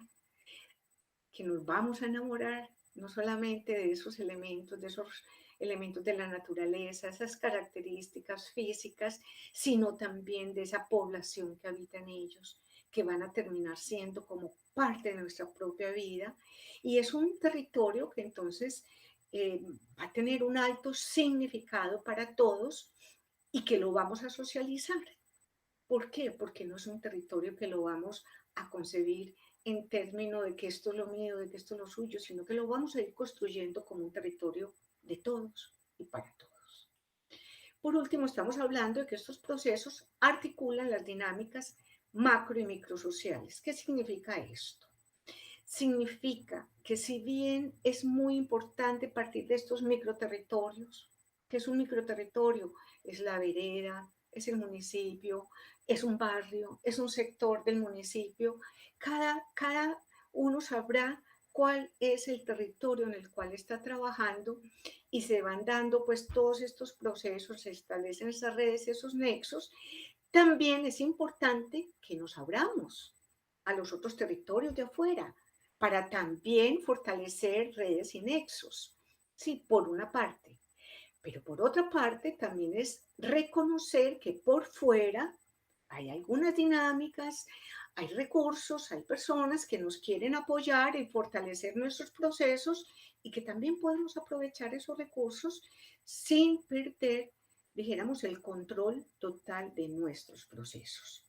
que nos vamos a enamorar no solamente de esos elementos de la naturaleza, esas características físicas, sino también de esa población que habita en ellos, que van a terminar siendo como parte de nuestra propia vida. Y es un territorio que entonces va a tener un alto significado para todos y que lo vamos a socializar. ¿Por qué? Porque no es un territorio que lo vamos a concebir en términos de que esto es lo mío, de que esto es lo suyo, sino que lo vamos a ir construyendo como un territorio de todos y para todos. Por último, estamos hablando de que estos procesos articulan las dinámicas macro y microsociales. ¿Qué significa esto? Significa que si bien es muy importante partir de estos microterritorios, que es un microterritorio, es la vereda, es el municipio, es un barrio, es un sector del municipio, cada uno sabrá cuál es el territorio en el cual está trabajando y se van dando pues todos estos procesos, se establecen esas redes, esos nexos. También es importante que nos abramos a los otros territorios de afuera, para también fortalecer redes y nexos. Sí, por una parte. Pero por otra parte, también es reconocer que por fuera hay algunas dinámicas, hay recursos, hay personas que nos quieren apoyar y fortalecer nuestros procesos y que también podemos aprovechar esos recursos sin perder, dijéramos, el control total de nuestros procesos.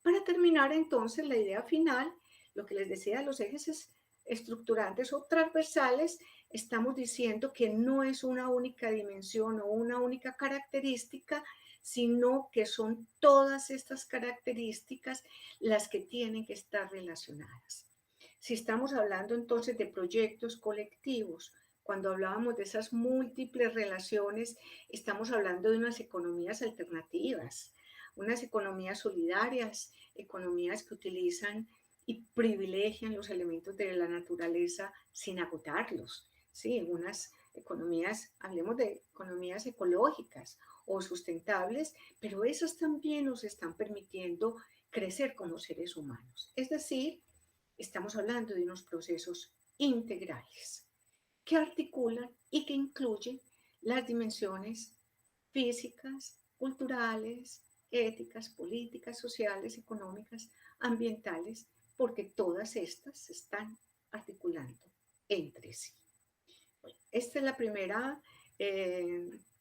Para terminar, entonces, la idea final, lo que les decía, los ejes estructurantes o transversales, estamos diciendo que no es una única dimensión o una única característica, sino que son todas estas características las que tienen que estar relacionadas. Si estamos hablando entonces de proyectos colectivos, cuando hablábamos de esas múltiples relaciones, estamos hablando de unas economías alternativas, unas economías solidarias, economías que utilizan y privilegian los elementos de la naturaleza sin agotarlos. Sí, unas economías, hablemos de economías ecológicas o sustentables, pero esas también nos están permitiendo crecer como seres humanos. Es decir, estamos hablando de unos procesos integrales que articulan y que incluyen las dimensiones físicas, culturales, éticas, políticas, sociales, económicas, ambientales, porque todas estas se están articulando entre sí. Bueno, esta es la primera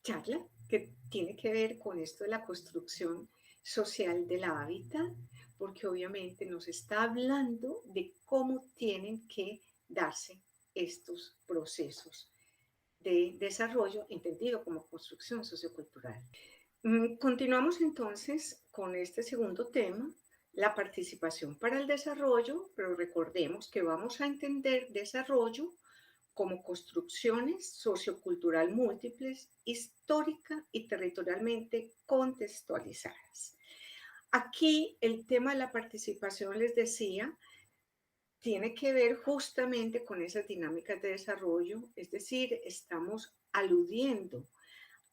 charla que tiene que ver con esto de la construcción social del hábitat, porque obviamente nos está hablando de cómo tienen que darse estos procesos de desarrollo entendido como construcción sociocultural. Continuamos entonces con este segundo tema, la participación para el desarrollo, pero recordemos que vamos a entender desarrollo como construcciones sociocultural múltiples, histórica y territorialmente contextualizadas. Aquí el tema de la participación, les decía, tiene que ver justamente con esas dinámicas de desarrollo, es decir, estamos aludiendo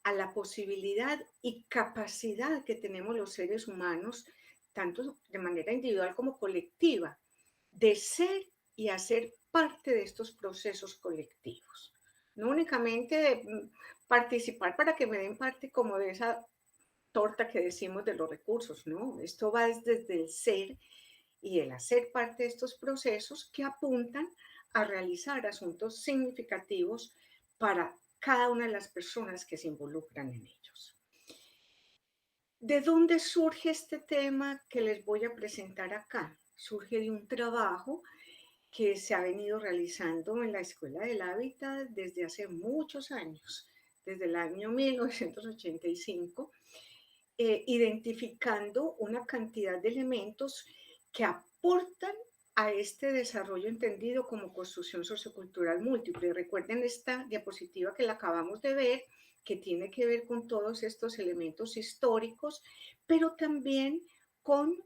a la posibilidad y capacidad que tenemos los seres humanos, tanto de manera individual como colectiva, de ser y hacer parte de estos procesos colectivos. No únicamente de participar para que me den parte como de esa torta que decimos de los recursos, no, esto va desde el ser y el hacer parte de estos procesos que apuntan a realizar asuntos significativos para cada una de las personas que se involucran en ellos. ¿De dónde surge este tema que les voy a presentar acá? Surge de un trabajo que se ha venido realizando en la Escuela del Hábitat desde hace muchos años, desde el año 1985, identificando una cantidad de elementos que aportan a este desarrollo entendido como construcción sociocultural múltiple. Recuerden esta diapositiva que la acabamos de ver, que tiene que ver con todos estos elementos históricos, pero también con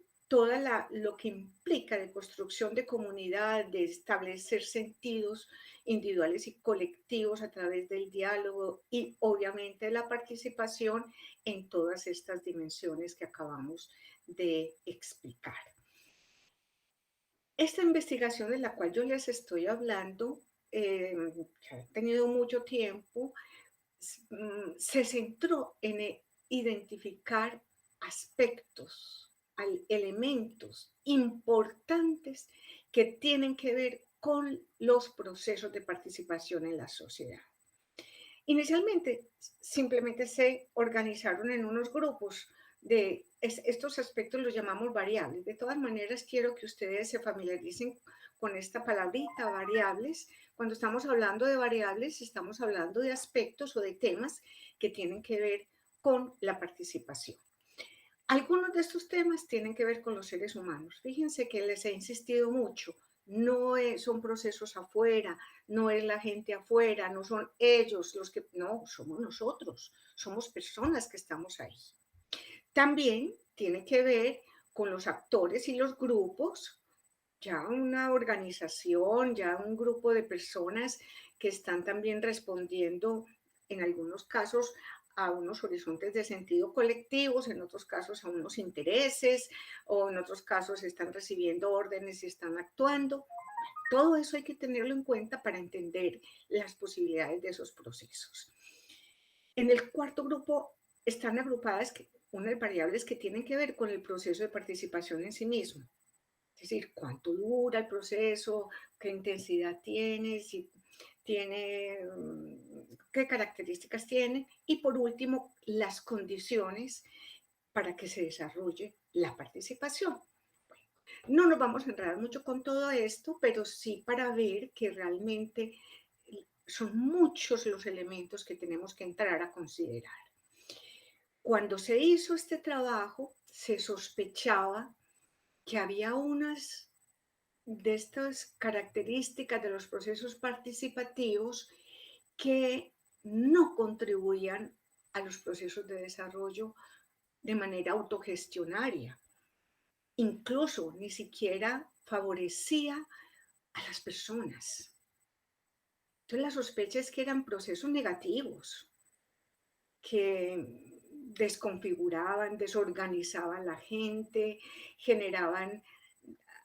lo que implica de construcción de comunidad, de establecer sentidos individuales y colectivos a través del diálogo y obviamente la participación en todas estas dimensiones que acabamos de explicar. Esta investigación de la cual yo les estoy hablando, que ha tenido mucho tiempo, se centró en identificar aspectos, elementos importantes que tienen que ver con los procesos de participación en la sociedad. Inicialmente, simplemente se organizaron en unos grupos de estos aspectos los llamamos variables. De todas maneras, quiero que ustedes se familiaricen con esta palabrita, variables. Cuando estamos hablando de variables, estamos hablando de aspectos o de temas que tienen que ver con la participación. Algunos de estos temas tienen que ver con los seres humanos. Fíjense que les he insistido mucho. No son procesos afuera, no es la gente afuera, no son ellos los que, no, somos nosotros, somos personas que estamos ahí. También tiene que ver con los actores y los grupos, ya una organización, ya un grupo de personas que están también respondiendo en algunos casos a unos horizontes de sentido colectivos, en otros casos a unos intereses, o en otros casos están recibiendo órdenes y están actuando. Todo eso hay que tenerlo en cuenta para entender las posibilidades de esos procesos. En el cuarto grupo están agrupadas unas variables que tienen que ver con el proceso de participación en sí mismo. Es decir, cuánto dura el proceso, qué intensidad tiene, si tiene, qué características tiene. Y por último, las condiciones para que se desarrolle la participación. Bueno, no nos vamos a enredar mucho con todo esto, pero sí para ver que realmente son muchos los elementos que tenemos que entrar a considerar. Cuando se hizo este trabajo, se sospechaba que había unas de estas características de los procesos participativos que no contribuían a los procesos de desarrollo de manera autogestionaria. Incluso ni siquiera favorecía a las personas. Entonces la sospecha es que eran procesos negativos, que desconfiguraban, desorganizaban la gente, generaban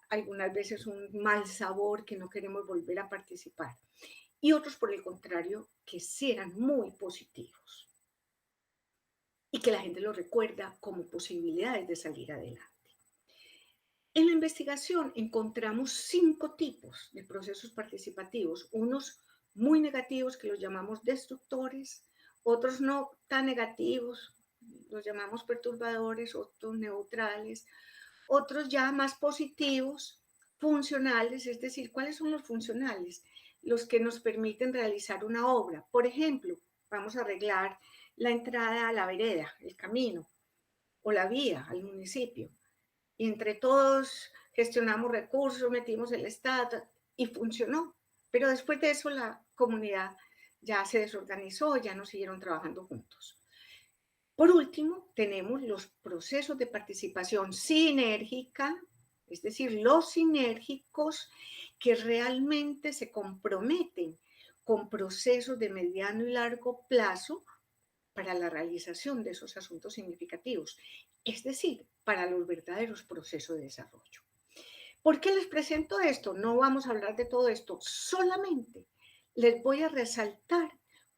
algunas veces un mal sabor que no queremos volver a participar. Y otros, por el contrario, que sí eran muy positivos y que la gente lo recuerda como posibilidades de salir adelante. En la investigación encontramos 5 tipos de procesos participativos, unos muy negativos que los llamamos destructores, otros no tan negativos, los llamamos perturbadores, otros neutrales, otros ya más positivos, funcionales, es decir, ¿cuáles son los funcionales? Los que nos permiten realizar una obra. Por ejemplo, vamos a arreglar la entrada a la vereda, el camino, o la vía al municipio. Y entre todos gestionamos recursos, metimos el Estado y funcionó. Pero después de eso la comunidad ya se desorganizó, ya no siguieron trabajando juntos. Por último, tenemos los procesos de participación sinérgica, es decir, los sinérgicos que realmente se comprometen con procesos de mediano y largo plazo para la realización de esos asuntos significativos, es decir, para los verdaderos procesos de desarrollo. ¿Por qué les presento esto? No vamos a hablar de todo esto, solamente les voy a resaltar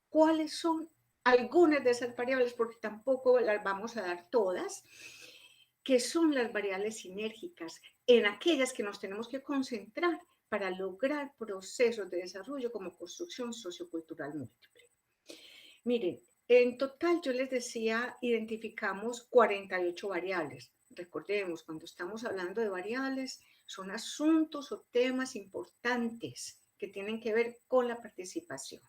cuáles son algunas de esas variables, porque tampoco las vamos a dar todas, que son las variables sinérgicas, en aquellas que nos tenemos que concentrar para lograr procesos de desarrollo como construcción sociocultural múltiple. Miren, en total yo les decía, identificamos 48 variables. Recordemos, cuando estamos hablando de variables, son asuntos o temas importantes que tienen que ver con la participación.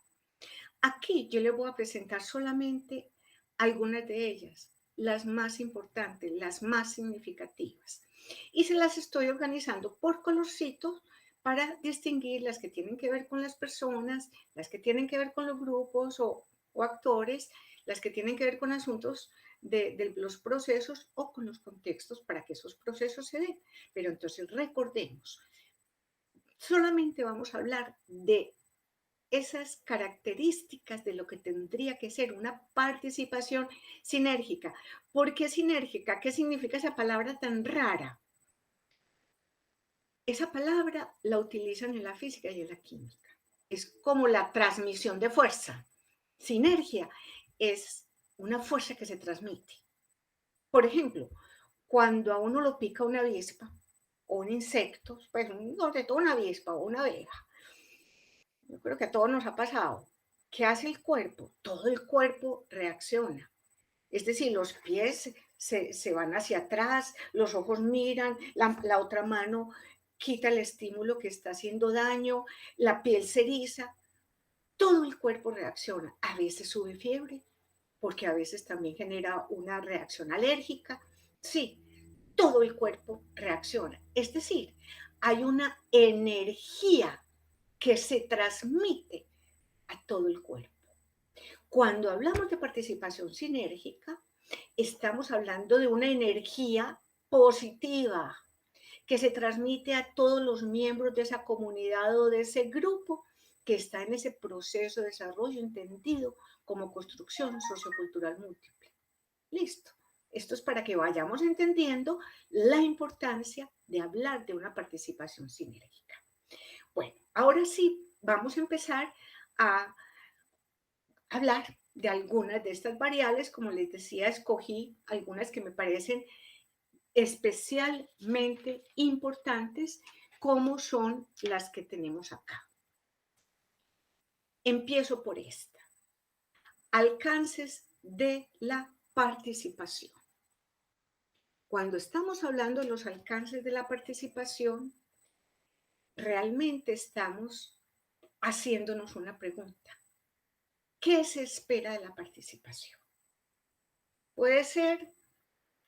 Aquí yo les voy a presentar solamente algunas de ellas, las más importantes, las más significativas. Y se las estoy organizando por colorcitos para distinguir las que tienen que ver con las personas, las que tienen que ver con los grupos o actores, las que tienen que ver con asuntos de los procesos o con los contextos para que esos procesos se den. Pero entonces recordemos, solamente vamos a hablar de esas características de lo que tendría que ser una participación sinérgica. ¿Por qué sinérgica? ¿Qué significa esa palabra tan rara? Esa palabra la utilizan en la física y en la química. Es como la transmisión de fuerza. Sinergia es una fuerza que se transmite. Por ejemplo, cuando a uno lo pica una avispa o un insecto, pues sobre todo una avispa o una abeja, yo creo que a todos nos ha pasado. ¿Qué hace el cuerpo? Todo el cuerpo reacciona. Es decir, los pies se van hacia atrás, los ojos miran, la otra mano quita el estímulo que está haciendo daño, la piel se eriza, todo el cuerpo reacciona. A veces sube fiebre, porque a veces también genera una reacción alérgica. Sí, todo el cuerpo reacciona. Es decir, hay una energía que se transmite a todo el cuerpo. Cuando hablamos de participación sinérgica, estamos hablando de una energía positiva que se transmite a todos los miembros de esa comunidad o de ese grupo que está en ese proceso de desarrollo entendido como construcción sociocultural múltiple. Listo. Esto es para que vayamos entendiendo la importancia de hablar de una participación sinérgica. Bueno, ahora sí, vamos a empezar a hablar de algunas de estas variables. Como les decía, escogí algunas que me parecen especialmente importantes, como son las que tenemos acá. Empiezo por esta. Alcances de la participación. Cuando estamos hablando de los alcances de la participación, realmente estamos haciéndonos una pregunta. ¿Qué se espera de la participación? Puede ser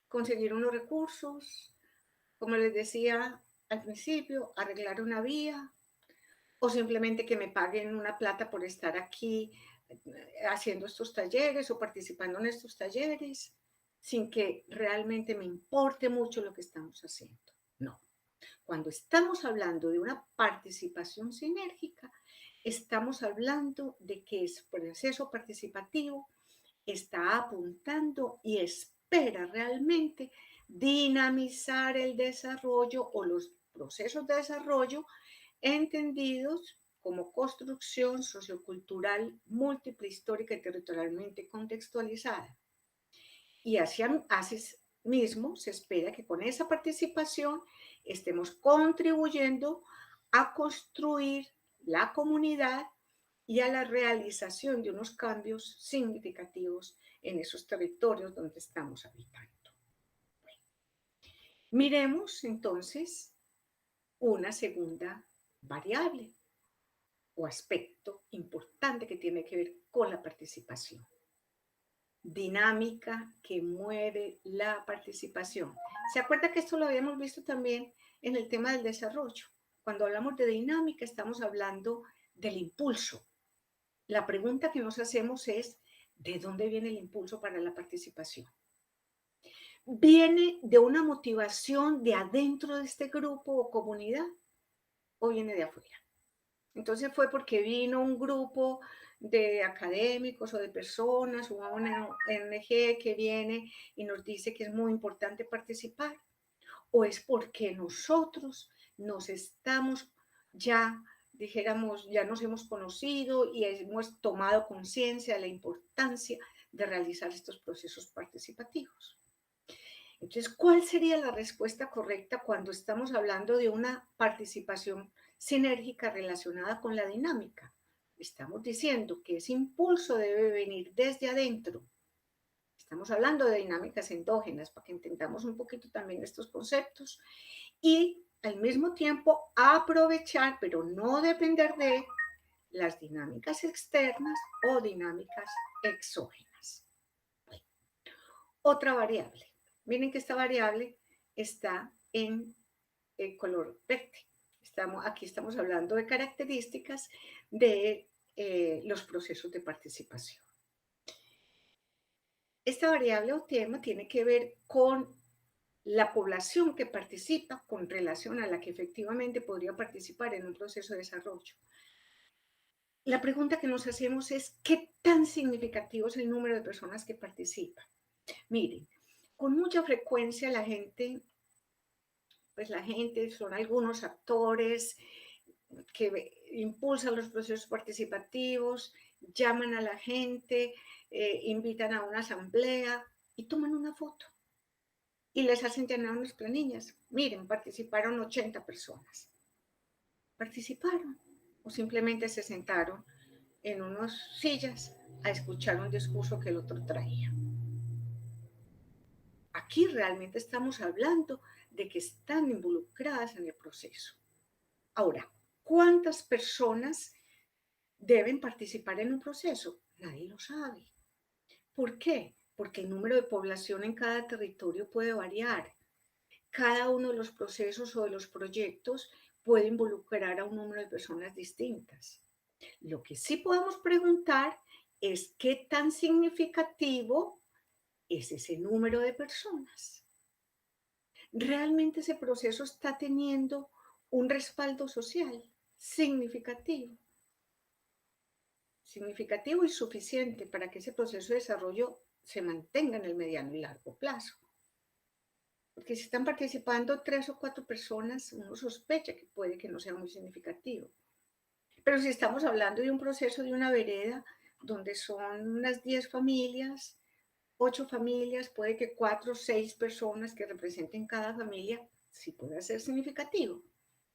conseguir unos recursos, como les decía al principio, arreglar una vía, o simplemente que me paguen una plata por estar aquí haciendo estos talleres o participando en estos talleres, sin que realmente me importe mucho lo que estamos haciendo. No. Cuando estamos hablando de una participación sinérgica, estamos hablando de que el proceso participativo está apuntando y espera realmente dinamizar el desarrollo o los procesos de desarrollo entendidos como construcción sociocultural múltiple, histórica y territorialmente contextualizada. Y así mismo se espera que con esa participación estemos contribuyendo a construir la comunidad y a la realización de unos cambios significativos en esos territorios donde estamos habitando. Bueno, miremos entonces una segunda variable o aspecto importante que tiene que ver con la participación. Dinámica que mueve la participación. ¿Se acuerda que esto lo habíamos visto también en el tema del desarrollo? Cuando hablamos de dinámica estamos hablando del impulso. La pregunta que nos hacemos es, ¿de dónde viene el impulso para la participación? ¿Viene de una motivación de adentro de este grupo o comunidad o viene de afuera? Entonces fue porque vino un grupo de académicos o de personas o una ONG que viene y nos dice que es muy importante participar, o es porque nosotros nos estamos ya, dijéramos, ya nos hemos conocido y hemos tomado conciencia de la importancia de realizar estos procesos participativos. Entonces, ¿cuál sería la respuesta correcta cuando estamos hablando de una participación sinérgica relacionada con la dinámica? Estamos diciendo que ese impulso debe venir desde adentro. Estamos hablando de dinámicas endógenas para que entendamos un poquito también estos conceptos y al mismo tiempo aprovechar, pero no depender de las dinámicas externas o dinámicas exógenas. Bueno, otra variable. Miren que esta variable está en el color verde. Aquí estamos hablando de características de los procesos de participación. Esta variable o tema tiene que ver con la población que participa con relación a la que efectivamente podría participar en un proceso de desarrollo. La pregunta que nos hacemos es, ¿qué tan significativo es el número de personas que participan? Miren, con mucha frecuencia la gente son algunos actores que impulsan los procesos participativos, llaman a la gente, invitan a una asamblea y toman una foto y les hacen llenar unas planillas. Miren, participaron 80 personas. Participaron o simplemente se sentaron en unas sillas a escuchar un discurso que el otro traía. Aquí realmente estamos hablando de que están involucradas en el proceso. Ahora, ¿cuántas personas deben participar en un proceso? Nadie lo sabe. ¿Por qué? Porque el número de población en cada territorio puede variar. Cada uno de los procesos o de los proyectos puede involucrar a un número de personas distintas. Lo que sí podemos preguntar es qué tan significativo es ese número de personas. ¿Realmente ese proceso está teniendo un respaldo social significativo? Significativo y suficiente para que ese proceso de desarrollo se mantenga en el mediano y largo plazo. Porque si están participando 3 o 4 personas, uno sospecha que puede que no sea muy significativo. Pero si estamos hablando de un proceso de una vereda donde son unas 10 familias, 8 familias, puede que 4 o 6 personas que representen cada familia, sí puede ser significativo.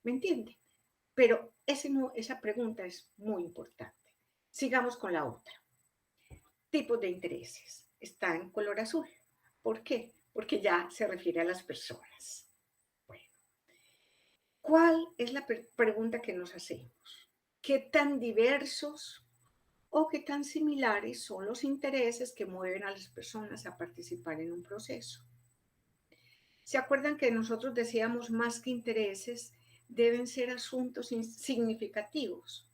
¿Me entiende? Pero esa pregunta es muy importante. Sigamos con la otra. Tipos de intereses. Está en color azul. ¿Por qué? Porque ya se refiere a las personas. Bueno, ¿cuál es la pregunta que nos hacemos? ¿Qué tan diversos o qué tan similares son los intereses que mueven a las personas a participar en un proceso? ¿Se acuerdan que nosotros decíamos más que intereses deben ser asuntos significativos?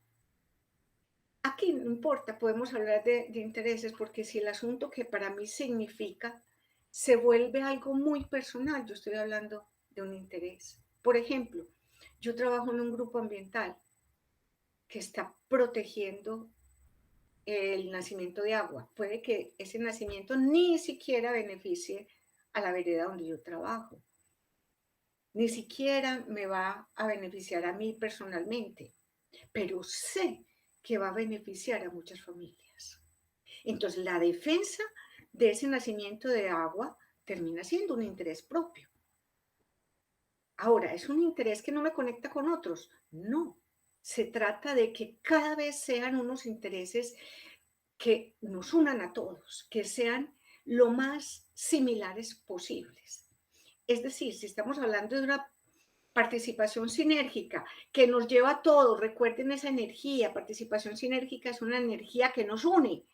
Aquí no importa, podemos hablar de intereses porque si el asunto que para mí significa se vuelve algo muy personal, yo estoy hablando de un interés. Por ejemplo, yo trabajo en un grupo ambiental que está protegiendo el nacimiento de agua. Puede que ese nacimiento ni siquiera beneficie a la vereda donde yo trabajo. Ni siquiera me va a beneficiar a mí personalmente, pero sé que va a beneficiar a muchas familias. Entonces, la defensa de ese nacimiento de agua termina siendo un interés propio. Ahora, ¿es un interés que no me conecta con otros? No. Se trata de que cada vez sean unos intereses que nos unan a todos, que sean lo más similares posibles. Es decir, si estamos hablando de una participación sinérgica que nos lleva a todos, recuerden esa energía, participación sinérgica es una energía que nos une.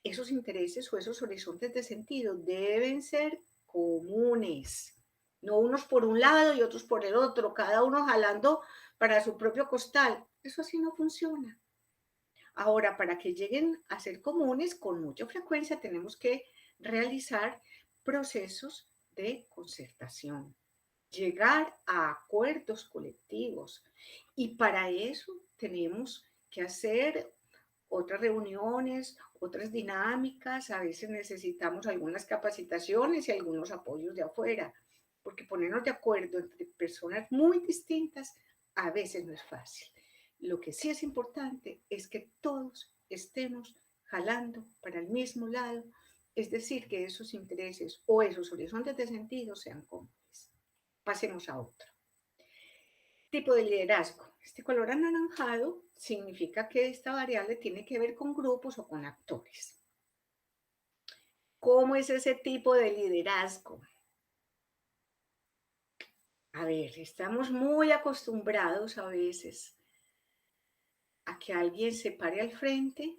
Esos intereses o esos horizontes de sentido deben ser comunes, no unos por un lado y otros por el otro, cada uno jalando para su propio costal. Eso así no funciona. Ahora, para que lleguen a ser comunes, con mucha frecuencia tenemos que realizar procesos de concertación, llegar a acuerdos colectivos. Y para eso tenemos que hacer otras reuniones, otras dinámicas, a veces necesitamos algunas capacitaciones y algunos apoyos de afuera, porque ponernos de acuerdo entre personas muy distintas a veces no es fácil. Lo que sí es importante es que todos estemos jalando para el mismo lado, es decir, que esos intereses o esos horizontes de sentido sean comunes. Pasemos a otro. Tipo de liderazgo. Este color anaranjado significa que esta variable tiene que ver con grupos o con actores. ¿Cómo es ese tipo de liderazgo? A ver, estamos muy acostumbrados a veces a que alguien se pare al frente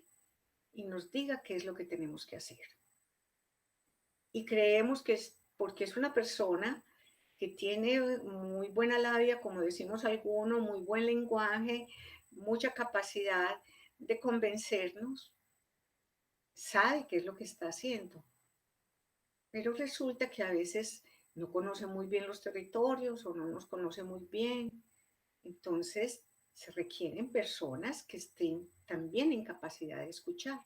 y nos diga qué es lo que tenemos que hacer. Y creemos que es porque es una persona que tiene muy buena labia, como decimos algunos, muy buen lenguaje, mucha capacidad de convencernos, sabe qué es lo que está haciendo. pero resulta que a veces no conoce muy bien los territorios o no nos conoce muy bien. Entonces, se requieren personas que estén también en capacidad de escuchar.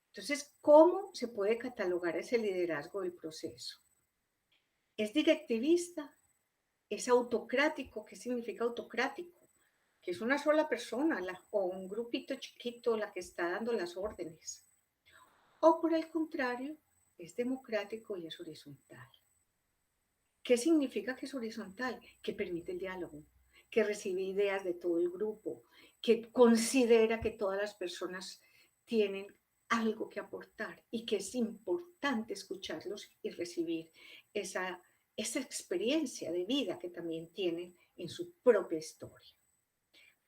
Entonces, ¿cómo se puede catalogar ese liderazgo del proceso? ¿Es directivista? ¿Es autocrático? ¿Qué significa autocrático? Que es una sola persona o un grupito chiquito la que está dando las órdenes. O por el contrario, es democrático y es horizontal. ¿Qué significa que es horizontal? Que permite el diálogo, que recibe ideas de todo el grupo, que considera que todas las personas tienen algo que aportar y que es importante escucharlos y recibir esa, esa experiencia de vida que también tienen en su propia historia.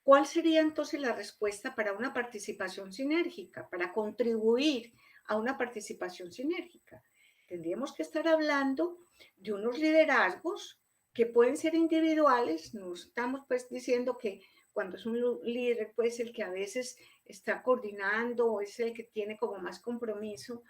¿Cuál sería entonces la respuesta para una participación sinérgica, para contribuir a una participación sinérgica? Tendríamos que estar hablando de unos liderazgos que pueden ser individuales, no estamos pues diciendo que cuando es un líder pues el que a veces está coordinando o es el que tiene como más compromiso,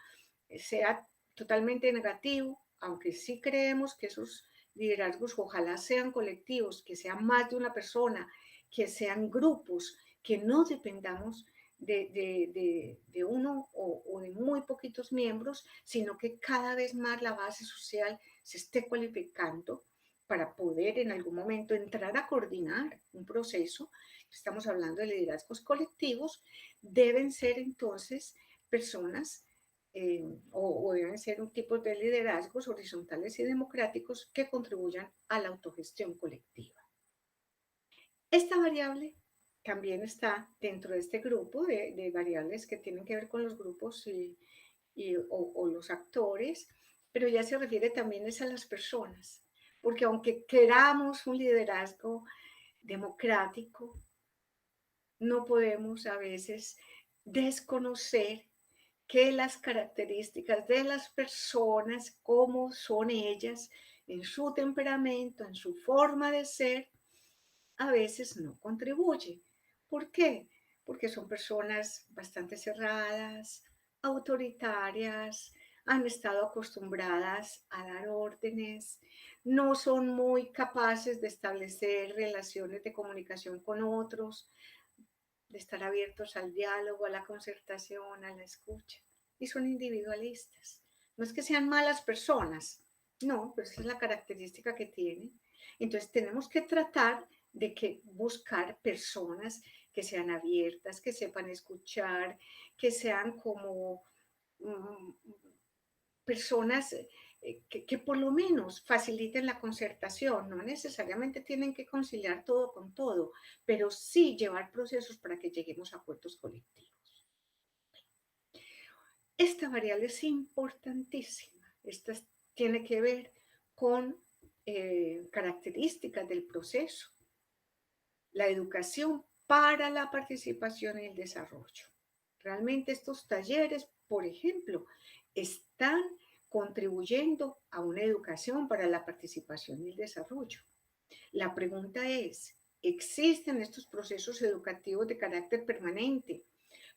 sea totalmente negativo, aunque sí creemos que esos liderazgos ojalá sean colectivos, que sean más de una persona, que sean grupos, que no dependamos de uno o de muy poquitos miembros, sino que cada vez más la base social se esté cualificando para poder en algún momento entrar a coordinar un proceso. Estamos hablando de liderazgos colectivos, deben ser entonces personas o deben ser un tipo de liderazgos horizontales y democráticos que contribuyan a la autogestión colectiva. Esta variable también está dentro de este grupo de variables que tienen que ver con los grupos o los actores, pero ya se refiere también es a las personas, porque aunque queramos un liderazgo democrático, no podemos a veces desconocer que las características de las personas, cómo son ellas, en su temperamento, en su forma de ser, a veces no contribuye. ¿Por qué? Porque son personas bastante cerradas, autoritarias, han estado acostumbradas a dar órdenes, no son muy capaces de establecer relaciones de comunicación con otros, de estar abiertos al diálogo, a la concertación, a la escucha. Y son individualistas. No es que sean malas personas, no, pero esa es la característica que tienen. Entonces tenemos que tratar de que buscar personas que sean abiertas, que sepan escuchar, que sean como um, personas que por lo menos faciliten la concertación, no necesariamente tienen que conciliar todo con todo, pero sí llevar procesos para que lleguemos a acuerdos colectivos. Esta variable es importantísima, esta tiene que ver con características del proceso, la educación para la participación y el desarrollo. Realmente estos talleres, por ejemplo, están contribuyendo a una educación para la participación y el desarrollo. La pregunta es, ¿existen estos procesos educativos de carácter permanente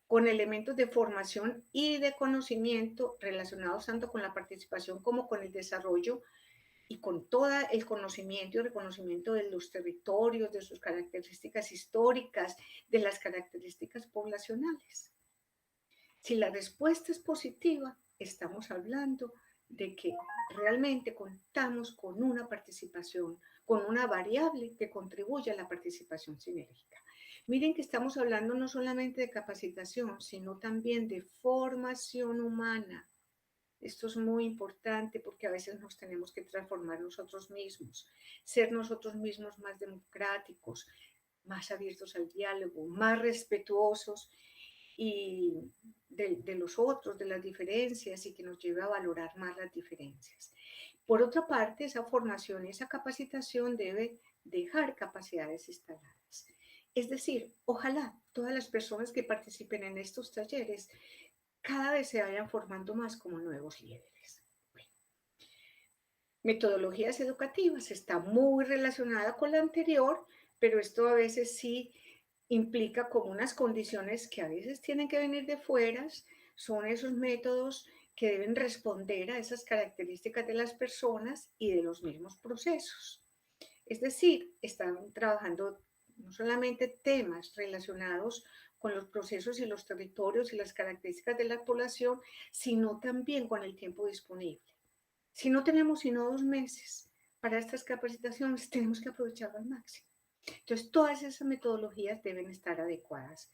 con elementos de formación y de conocimiento relacionados tanto con la participación como con el desarrollo y con todo el conocimiento y reconocimiento de los territorios, de sus características históricas, de las características poblacionales? Si la respuesta es positiva, estamos hablando de que realmente contamos con una participación, con una variable que contribuye a la participación sinérgica. Miren que estamos hablando no solamente de capacitación, sino también de formación humana. Esto es muy importante porque a veces nos tenemos que transformar nosotros mismos, ser nosotros mismos más democráticos, más abiertos al diálogo, más respetuosos y de los otros, de las diferencias y que nos lleve a valorar más las diferencias. Por otra parte, esa formación y esa capacitación debe dejar capacidades instaladas. Es decir, ojalá todas las personas que participen en estos talleres cada vez se vayan formando más como nuevos líderes. Bueno, metodologías educativas está muy relacionada con la anterior, pero esto a veces sí implica como unas condiciones que a veces tienen que venir de fuera, son esos métodos que deben responder a esas características de las personas y de los mismos procesos. Es decir, están trabajando no solamente temas relacionados con los procesos y los territorios y las características de la población, sino también con el tiempo disponible. Si no tenemos sino 2 meses para estas capacitaciones, tenemos que aprovecharlo al máximo. Entonces, todas esas metodologías deben estar adecuadas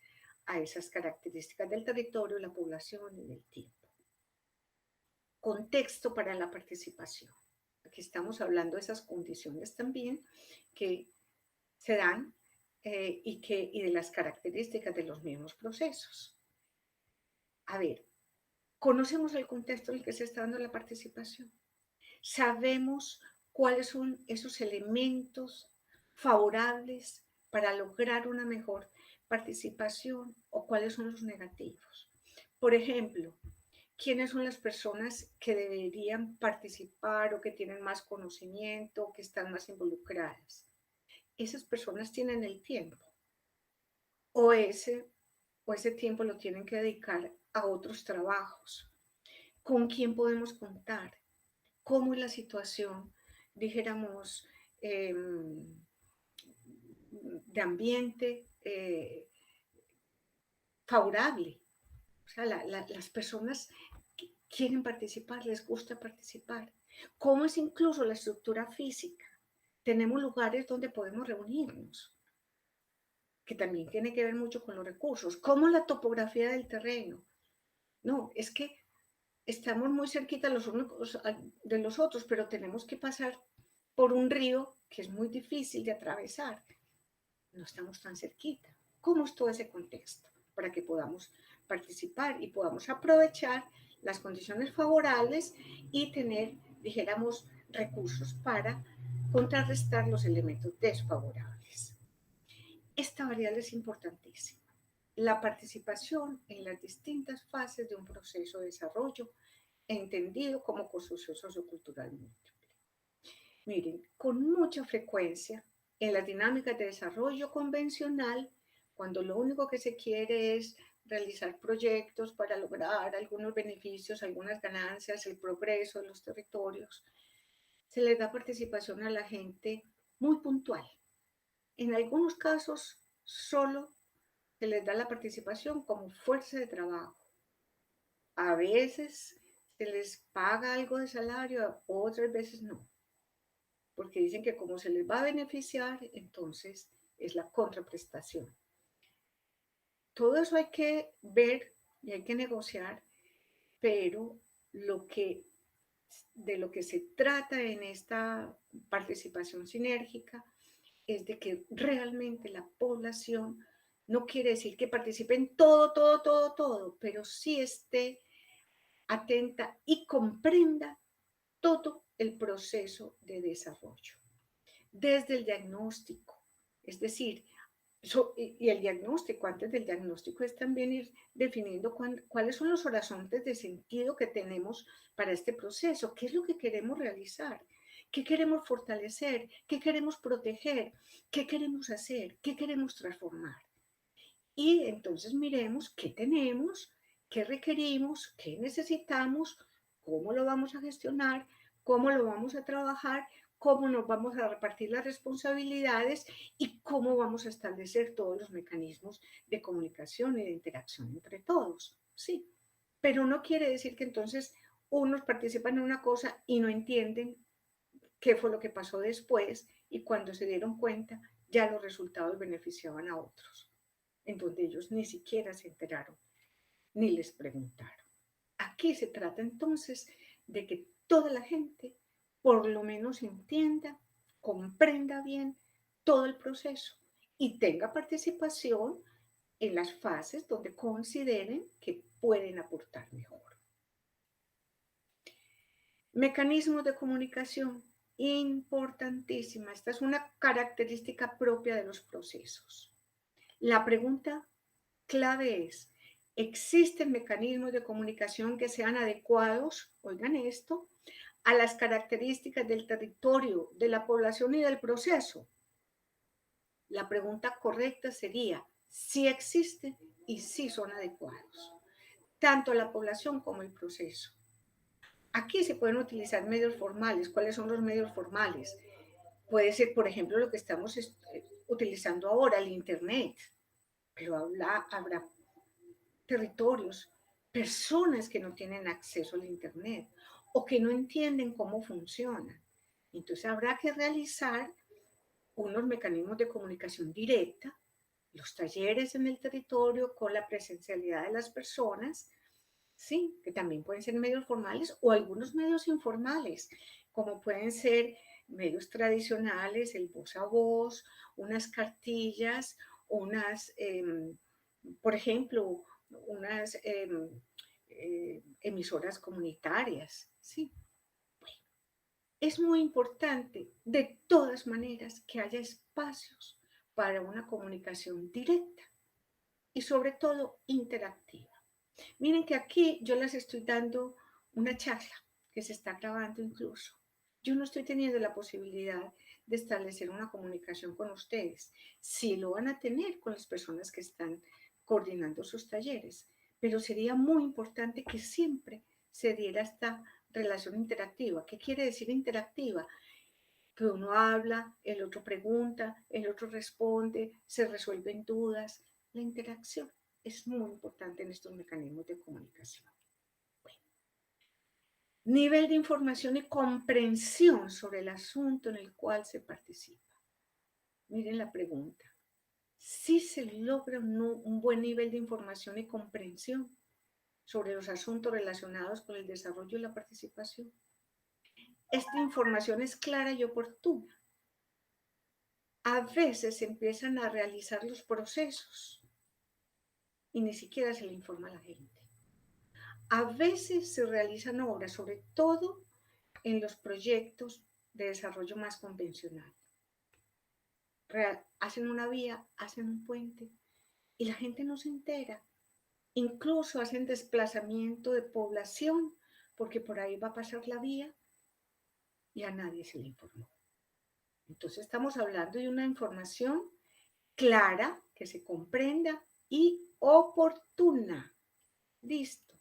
a esas características del territorio, la población y del tiempo. Contexto para la participación. Aquí estamos hablando de esas condiciones también que se dan y de las características de los mismos procesos. A ver, conocemos el contexto en el que se está dando la participación. Sabemos cuáles son esos elementos favorables para lograr una mejor participación o cuáles son los negativos. Por ejemplo, quiénes son las personas que deberían participar o que tienen más conocimiento o que están más involucradas. Esas personas tienen el tiempo o ese tiempo lo tienen que dedicar a otros trabajos. ¿Con quién podemos contar? ¿Cómo es la situación, dijéramos, de ambiente favorable? O sea, las personas quieren participar, les gusta participar. ¿Cómo es incluso la estructura física? Tenemos lugares donde podemos reunirnos, que también tiene que ver mucho con los recursos. ¿Cómo es la topografía del terreno? No, es que estamos muy cerquita los unos de los otros, pero tenemos que pasar por un río que es muy difícil de atravesar. No estamos tan cerquita. ¿Cómo es todo ese contexto? Para que podamos participar y podamos aprovechar las condiciones favorables y tener, dijéramos, recursos para contrarrestar los elementos desfavorables. Esta variable es importantísima. La participación en las distintas fases de un proceso de desarrollo entendido como construcción sociocultural múltiple. Miren, con mucha frecuencia en las dinámicas de desarrollo convencional, cuando lo único que se quiere es realizar proyectos para lograr algunos beneficios, algunas ganancias, el progreso de los territorios, se les da participación a la gente muy puntual. En algunos casos, solo se les da la participación como fuerza de trabajo. A veces se les paga algo de salario, otras veces no, porque dicen que como se les va a beneficiar, entonces es la contraprestación. Todo eso hay que ver y hay que negociar, pero de lo que se trata en esta participación sinérgica es de que realmente la población no quiere decir que participe en todo, pero sí esté atenta y comprenda todo el proceso de desarrollo, desde el diagnóstico, es decir, y el diagnóstico, antes del diagnóstico es también ir definiendo cuáles son los horizontes de sentido que tenemos para este proceso, qué es lo que queremos realizar, qué queremos fortalecer, qué queremos proteger, qué queremos hacer, qué queremos transformar. Y entonces miremos qué tenemos, qué requerimos, qué necesitamos, cómo lo vamos a gestionar, cómo lo vamos a trabajar, cómo nos vamos a repartir las responsabilidades y cómo vamos a establecer todos los mecanismos de comunicación y de interacción entre todos. Sí, pero no quiere decir que entonces unos participan en una cosa y no entienden qué fue lo que pasó después y cuando se dieron cuenta ya los resultados beneficiaban a otros, en donde ellos ni siquiera se enteraron ni les preguntaron. Aquí se trata entonces de que toda la gente por lo menos entienda, comprenda bien todo el proceso y tenga participación en las fases donde consideren que pueden aportar mejor. Mecanismos de comunicación, importantísima. Esta es una característica propia de los procesos. La pregunta clave es, ¿existen mecanismos de comunicación que sean adecuados, oigan esto, a las características del territorio, de la población y del proceso? La pregunta correcta sería, sí existen y sí son adecuados, tanto a la población como el proceso. Aquí se pueden utilizar medios formales. ¿Cuáles son los medios formales? Puede ser, por ejemplo, lo que estamos utilizando ahora, el Internet, pero habrá territorios, personas que no tienen acceso al Internet o que no entienden cómo funciona. Entonces habrá que realizar unos mecanismos de comunicación directa, los talleres en el territorio con la presencialidad de las personas, sí, que también pueden ser medios formales o algunos medios informales, como pueden ser medios tradicionales, el voz a voz, unas cartillas, unas, por ejemplo, unas emisoras comunitarias, sí. Es muy importante, de todas maneras, que haya espacios para una comunicación directa y sobre todo interactiva. Miren que aquí yo les estoy dando una charla que se está grabando incluso. Yo no estoy teniendo la posibilidad de establecer una comunicación con ustedes. Sí lo van a tener con las personas que están coordinando sus talleres, pero sería muy importante que siempre se diera esta relación interactiva. ¿Qué quiere decir interactiva? Que uno habla, el otro pregunta, el otro responde, se resuelven dudas. La interacción es muy importante en estos mecanismos de comunicación. Bueno, nivel de información y comprensión sobre el asunto en el cual se participa. Miren la pregunta. ¿Sí se logra un buen nivel de información y comprensión sobre los asuntos relacionados con el desarrollo y la participación? Esta información es clara y oportuna. A veces se empiezan a realizar los procesos y ni siquiera se le informa a la gente. A veces se realizan obras, sobre todo en los proyectos de desarrollo más convencional. Hacen una vía, hacen un puente y la gente no se entera. Incluso hacen desplazamiento de población porque por ahí va a pasar la vía y a nadie se le informó. Entonces estamos hablando de una información clara, que se comprenda y oportuna. Listo.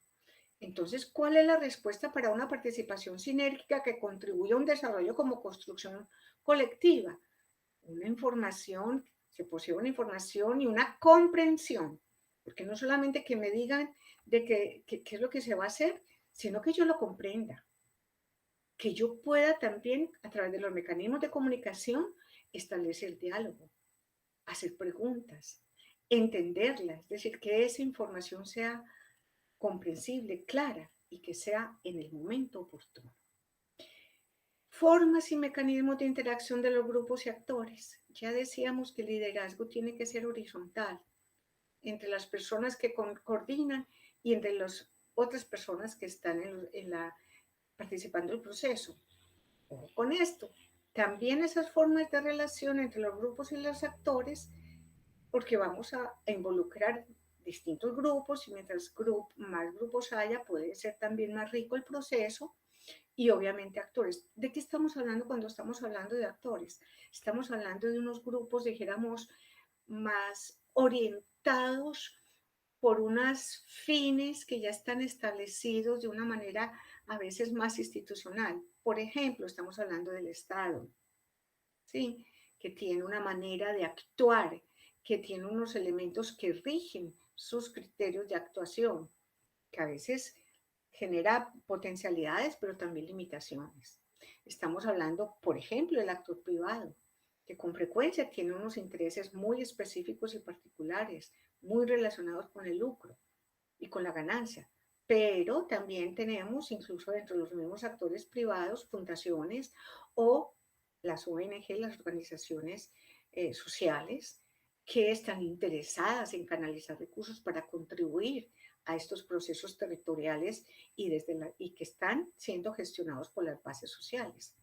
Entonces, ¿cuál es la respuesta para una participación sinérgica que contribuya a un desarrollo como construcción colectiva? Una información, se posee una información y una comprensión, porque no solamente que me digan de qué es lo que se va a hacer, sino que yo lo comprenda, que yo pueda también, a través de los mecanismos de comunicación, establecer diálogo, hacer preguntas, entenderla, es decir, que esa información sea comprensible, clara y que sea en el momento oportuno. Formas y mecanismos de interacción de los grupos y actores. Ya decíamos que el liderazgo tiene que ser horizontal entre las personas que coordinan y entre las otras personas que están participando en el proceso. Ojo con esto. También esas formas de relación entre los grupos y los actores, porque vamos a involucrar distintos grupos y mientras más grupos haya, puede ser también más rico el proceso y obviamente actores. ¿De qué estamos hablando cuando estamos hablando de actores? Estamos hablando de unos grupos, dijéramos, más orientados por unos fines que ya están establecidos de una manera a veces más institucional. Por ejemplo, estamos hablando del Estado, ¿sí? Que tiene una manera de actuar, que tiene unos elementos que rigen sus criterios de actuación, que a veces genera potencialidades, pero también limitaciones. Estamos hablando, por ejemplo, del actor privado, que con frecuencia tiene unos intereses muy específicos y particulares, muy relacionados con el lucro y con la ganancia. Pero también tenemos, incluso dentro de los mismos actores privados, fundaciones o las ONG, las organizaciones sociales, que están interesadas en canalizar recursos para contribuir a estos procesos territoriales y que están siendo gestionados por las bases sociales.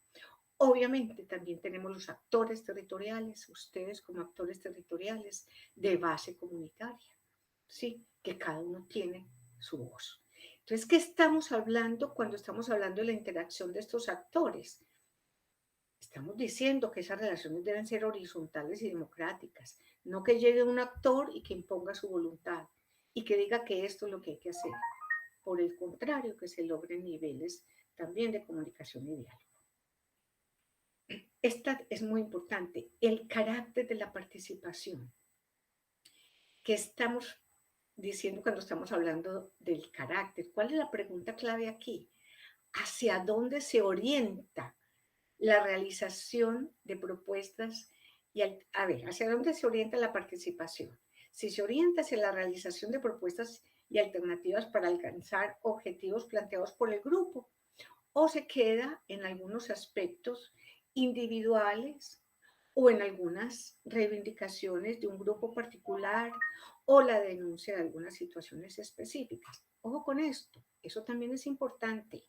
Obviamente también tenemos los actores territoriales, ustedes como actores territoriales de base comunitaria, ¿sí? Que cada uno tiene su voz. Entonces, ¿qué estamos hablando cuando estamos hablando de la interacción de estos actores? Estamos diciendo que esas relaciones deben ser horizontales y democráticas, no que llegue un actor y que imponga su voluntad y que diga que esto es lo que hay que hacer. Por el contrario, que se logren niveles también de comunicación y diálogo. Esta es muy importante, el carácter de la participación. ¿Qué estamos diciendo cuando estamos hablando del carácter? ¿Cuál es la pregunta clave aquí? ¿Hacia dónde se orienta la realización de propuestas? ¿Hacia dónde se orienta la participación? Si se orienta hacia la realización de propuestas y alternativas para alcanzar objetivos planteados por el grupo, o se queda en algunos aspectos individuales o en algunas reivindicaciones de un grupo particular o la denuncia de algunas situaciones específicas. Ojo con esto, eso también es importante.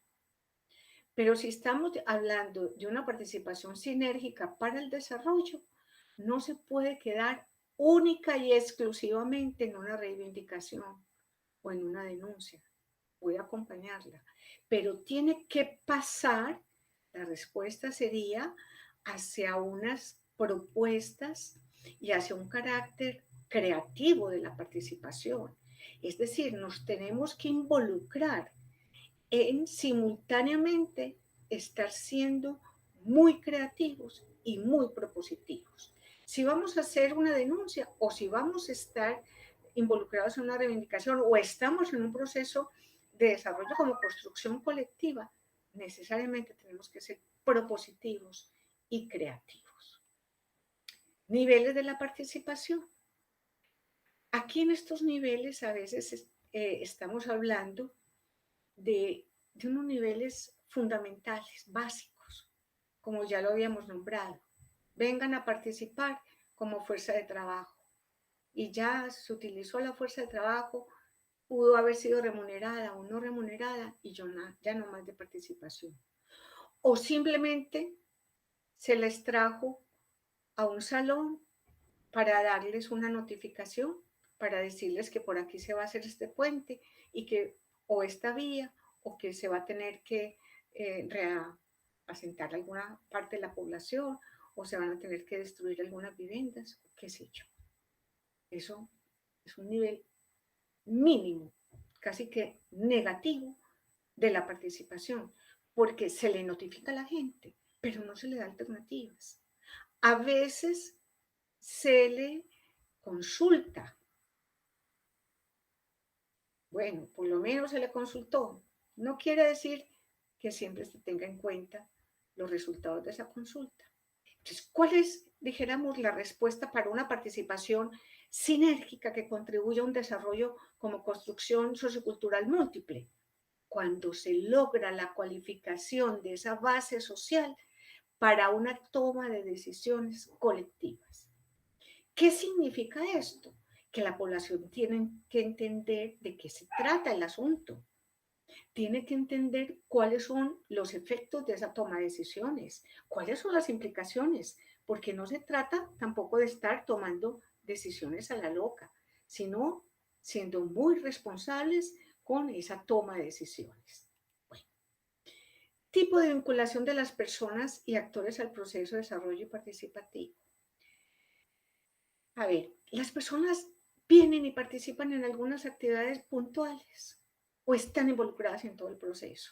Pero si estamos hablando de una participación sinérgica para el desarrollo, no se puede quedar única y exclusivamente en una reivindicación o en una denuncia. Puede acompañarla, pero tiene que pasar, la respuesta sería hacia unas propuestas y hacia un carácter creativo de la participación. Es decir, nos tenemos que involucrar en simultáneamente estar siendo muy creativos y muy propositivos. Si vamos a hacer una denuncia o si vamos a estar involucrados en una reivindicación o estamos en un proceso de desarrollo como construcción colectiva, necesariamente tenemos que ser propositivos y creativos. Niveles de la participación. Aquí en estos niveles a veces estamos hablando de unos niveles fundamentales, básicos, como ya lo habíamos nombrado. Vengan a participar como fuerza de trabajo. Y ya se utilizó la fuerza de trabajo, pudo haber sido remunerada o no remunerada, y ya no más de participación. O simplemente se les trajo a un salón para darles una notificación, para decirles que por aquí se va a hacer este puente y que o esta vía o que se va a tener que reasentar alguna parte de la población o se van a tener que destruir algunas viviendas, qué sé yo. Eso es un nivel mínimo, casi que negativo de la participación, porque se le notifica a la gente, pero no se le da alternativas. A veces se le consulta. Bueno, por lo menos se le consultó. No quiere decir que siempre se tenga en cuenta los resultados de esa consulta. Entonces, ¿cuál es, dijéramos, la respuesta para una participación sinérgica que contribuya a un desarrollo como construcción sociocultural múltiple? Cuando se logra la cualificación de esa base social para una toma de decisiones colectivas. ¿Qué significa esto? Que la población tiene que entender de qué se trata el asunto. Tiene que entender cuáles son los efectos de esa toma de decisiones, cuáles son las implicaciones, porque no se trata tampoco de estar tomando decisiones a la loca, sino siendo muy responsables con esa toma de decisiones. Bueno, tipo de vinculación de las personas y actores al proceso de desarrollo participativo. A ver, las personas vienen y participan en algunas actividades puntuales o están involucradas en todo el proceso.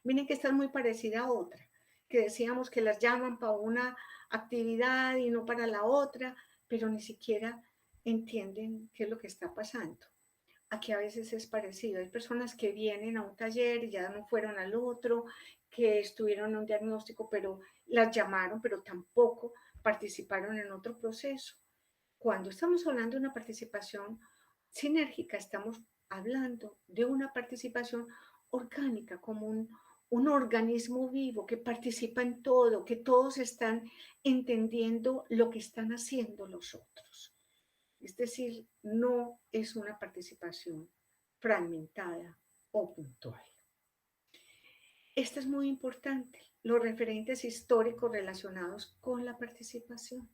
Miren que esta es muy parecida a otra, que decíamos que las llaman para una actividad y no para la otra, pero ni siquiera entienden qué es lo que está pasando. Aquí a veces es parecido. Hay personas que vienen a un taller y ya no fueron al otro, que estuvieron en un diagnóstico, pero las llamaron, pero tampoco participaron en otro proceso. Cuando estamos hablando de una participación sinérgica, estamos hablando de una participación orgánica, como un organismo vivo que participa en todo, que todos están entendiendo lo que están haciendo los otros. Es decir, no es una participación fragmentada o puntual. Esto es muy importante, los referentes históricos relacionados con la participación.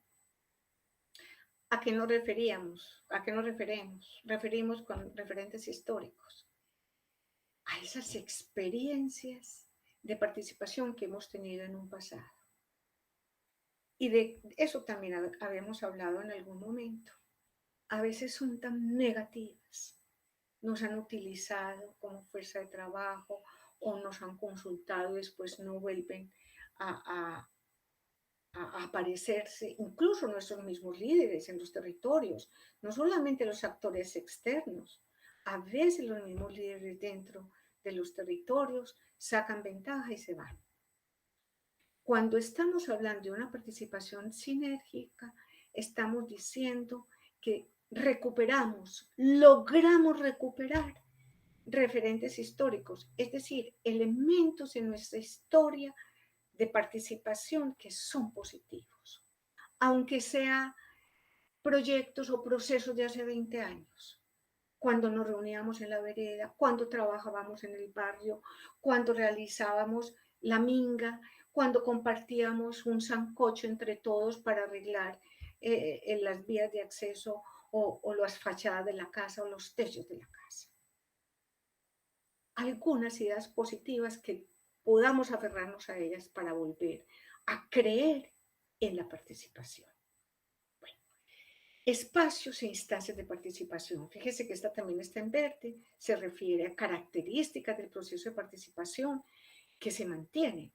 ¿A qué nos referíamos? ¿A qué nos referimos? Referimos con referentes históricos a esas experiencias de participación que hemos tenido en un pasado. Y de eso también habíamos hablado en algún momento. A veces son tan negativas, nos han utilizado como fuerza de trabajo o nos han consultado y después no vuelven a, a aparecerse, incluso nuestros mismos líderes en los territorios, no solamente los actores externos, a veces los mismos líderes dentro de los territorios sacan ventaja y se van. Cuando estamos hablando de una participación sinérgica, estamos diciendo que recuperamos, logramos recuperar referentes históricos, es decir, elementos en nuestra historia de participación que son positivos, aunque sea proyectos o procesos de hace 20 años, cuando nos reuníamos en la vereda, cuando trabajábamos en el barrio, cuando realizábamos la minga, cuando compartíamos un sancocho entre todos para arreglar en las vías de acceso o las fachadas de la casa o los techos de la casa. Algunas ideas positivas que podamos aferrarnos a ellas para volver a creer en la participación. Bueno, espacios e instancias de participación. Fíjese que esta también está en verde, se refiere a características del proceso de participación que se mantienen.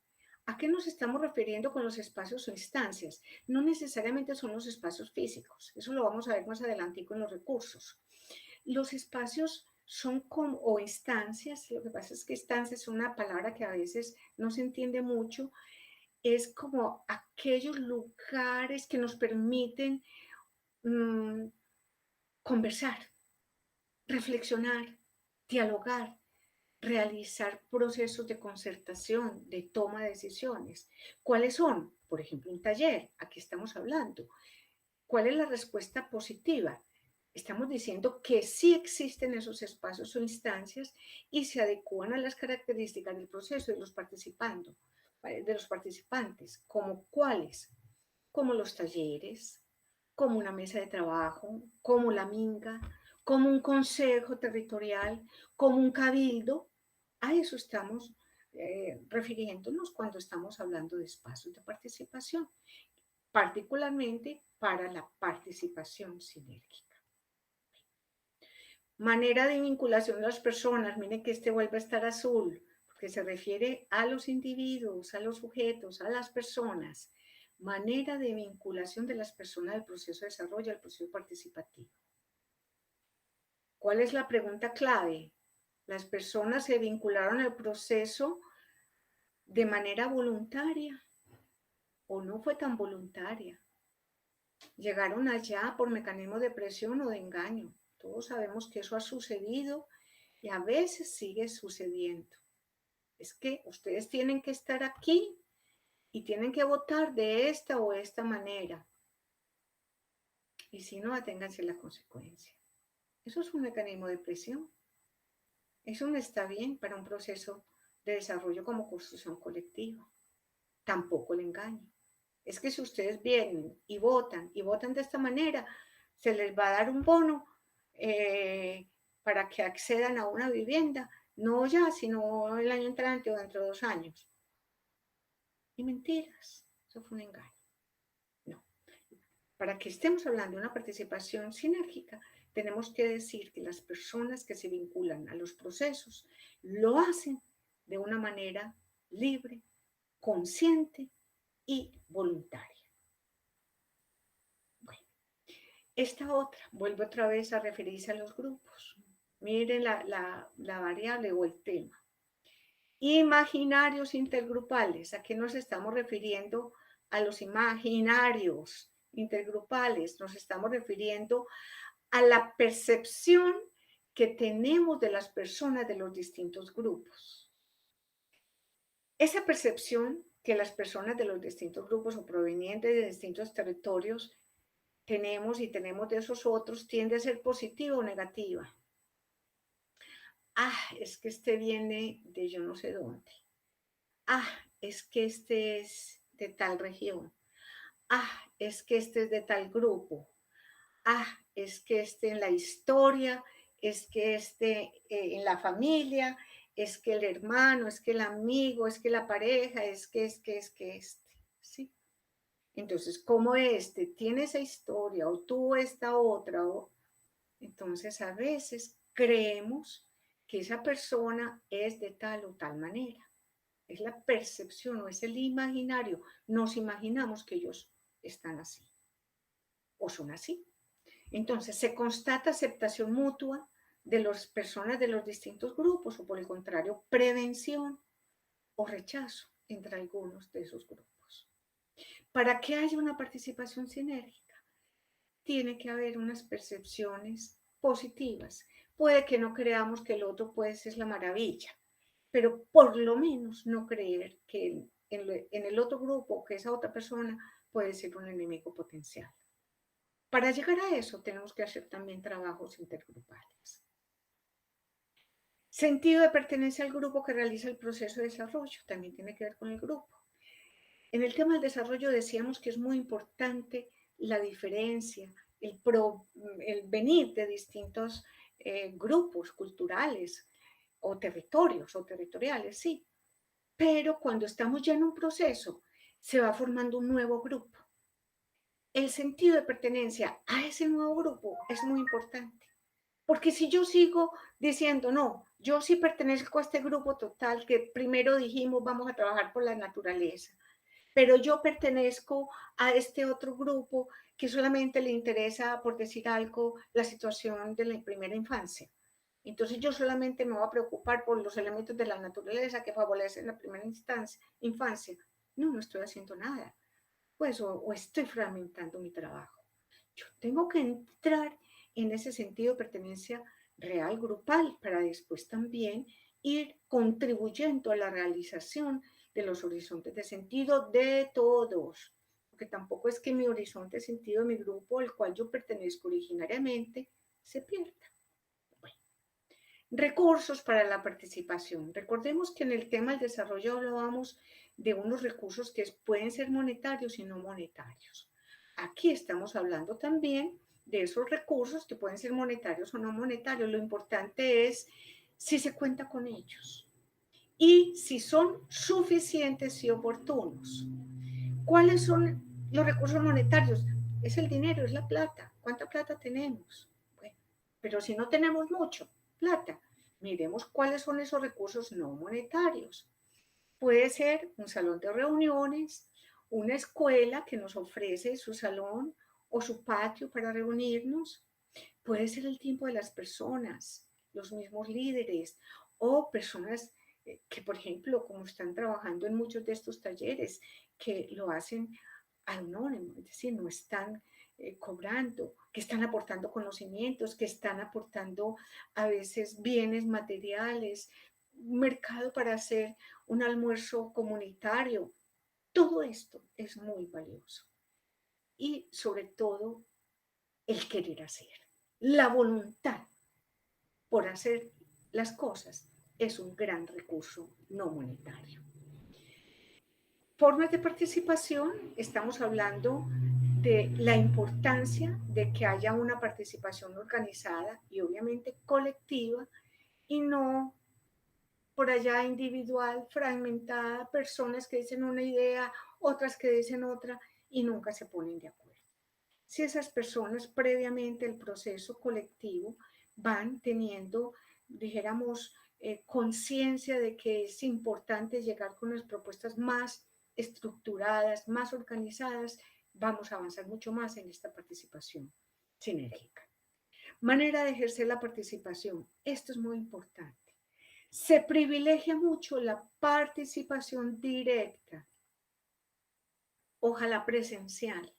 ¿A qué nos estamos refiriendo con los espacios o instancias? No necesariamente son los espacios físicos, eso lo vamos a ver más adelante con los recursos. Los espacios son como, o instancias, lo que pasa es que instancias es una palabra que a veces no se entiende mucho, es como aquellos lugares que nos permiten conversar, reflexionar, dialogar, realizar procesos de concertación, de toma de decisiones. ¿Cuáles son? Por ejemplo, un taller, aquí estamos hablando. ¿Cuál es la respuesta positiva? Estamos diciendo que sí existen esos espacios o instancias y se adecúan a las características del proceso de los participantes, como cuáles, como los talleres, como una mesa de trabajo, como la minga, como un consejo territorial, como un cabildo. A eso estamos refiriéndonos cuando estamos hablando de espacios de participación, particularmente para la participación sinérgica. Manera de vinculación de las personas, miren que este vuelve a estar azul, porque se refiere a los individuos, a los sujetos, a las personas. Manera de vinculación de las personas al proceso de desarrollo, al proceso participativo. ¿Cuál es la pregunta clave? ¿Las personas se vincularon al proceso de manera voluntaria o no fue tan voluntaria? Llegaron allá por mecanismos de presión o de engaño. Todos sabemos que eso ha sucedido y a veces sigue sucediendo. Es que ustedes tienen que estar aquí y tienen que votar de esta o esta manera. Y si no, aténganse la consecuencia. Eso es un mecanismo de presión. Eso no está bien para un proceso de desarrollo como construcción colectiva. Tampoco el engaño. Es que si ustedes vienen y votan de esta manera, se les va a dar un bono para que accedan a una vivienda, no ya, sino el año entrante o dentro de 2 años. Y mentiras, eso fue un engaño. No. Para que estemos hablando de una participación sinérgica, tenemos que decir que las personas que se vinculan a los procesos lo hacen de una manera libre, consciente y voluntaria. Bueno, esta otra vuelve otra vez a referirse a los grupos. Miren la variable o el tema. Imaginarios intergrupales. ¿A qué nos estamos refiriendo? A los imaginarios intergrupales. Nos estamos refiriendo a la percepción que tenemos de las personas de los distintos grupos. Esa percepción que las personas de los distintos grupos o provenientes de distintos territorios tenemos y tenemos de esos otros tiende a ser positiva o negativa. Es que este viene de yo no sé dónde. Es que este es de tal región. Es que este es de tal grupo. Es que este en la historia, es que este en la familia, es que el hermano, es que el amigo, es que la pareja, es que este, ¿sí? Entonces, como este tiene esa historia o tuvo esta otra, entonces a veces creemos que esa persona es de tal o tal manera. Es la percepción o es el imaginario. Nos imaginamos que ellos están así o son así. Entonces, se constata aceptación mutua de las personas de los distintos grupos o por el contrario, prevención o rechazo entre algunos de esos grupos. Para que haya una participación sinérgica, tiene que haber unas percepciones positivas. Puede que no creamos que el otro puede ser la maravilla, pero por lo menos no creer que en el otro grupo, que esa otra persona puede ser un enemigo potencial. Para llegar a eso tenemos que hacer también trabajos intergrupales. Sentido de pertenencia al grupo que realiza el proceso de desarrollo, también tiene que ver con el grupo. En el tema del desarrollo decíamos que es muy importante la diferencia, el venir de distintos grupos culturales o territorios o territoriales, sí. Pero cuando estamos ya en un proceso, se va formando un nuevo grupo. El sentido de pertenencia a ese nuevo grupo es muy importante. Porque si yo sigo diciendo, no, yo sí pertenezco a este grupo total que primero dijimos vamos a trabajar por la naturaleza, pero yo pertenezco a este otro grupo que solamente le interesa, por decir algo, la situación de la primera infancia. Entonces yo solamente me voy a preocupar por los elementos de la naturaleza que favorecen la primera infancia. No, no estoy haciendo nada. Pues o estoy fragmentando mi trabajo. Yo tengo que entrar en ese sentido de pertenencia real grupal para después también ir contribuyendo a la realización de los horizontes de sentido de todos. Porque tampoco es que mi horizonte de sentido de mi grupo, al cual yo pertenezco originariamente, se pierda. Bueno, recursos para la participación. Recordemos que en el tema del desarrollo hablábamos de unos recursos que pueden ser monetarios y no monetarios. Aquí estamos hablando también de esos recursos que pueden ser monetarios o no monetarios. Lo importante es si se cuenta con ellos y si son suficientes y oportunos. ¿Cuáles son los recursos monetarios? Es el dinero, es la plata. ¿Cuánta plata tenemos? Bueno, pero si no tenemos mucho plata, miremos cuáles son esos recursos no monetarios. Puede ser un salón de reuniones, una escuela que nos ofrece su salón o su patio para reunirnos. Puede ser el tiempo de las personas, los mismos líderes o personas que, por ejemplo, como están trabajando en muchos de estos talleres, que lo hacen anónimo, es decir, no están cobrando, que están aportando conocimientos, que están aportando a veces bienes materiales, mercado para hacer un almuerzo comunitario. Todo esto es muy valioso. Y sobre todo, el querer hacer. La voluntad por hacer las cosas es un gran recurso no monetario. Formas de participación, estamos hablando de la importancia de que haya una participación organizada y obviamente colectiva y no por allá individual, fragmentada, personas que dicen una idea, otras que dicen otra y nunca se ponen de acuerdo. Si esas personas previamente el proceso colectivo van teniendo, dijéramos, conciencia de que es importante llegar con las propuestas más estructuradas, más organizadas, vamos a avanzar mucho más en esta participación sinérgica. Manera de ejercer la participación. Esto es muy importante. Se privilegia mucho la participación directa, ojalá presencial.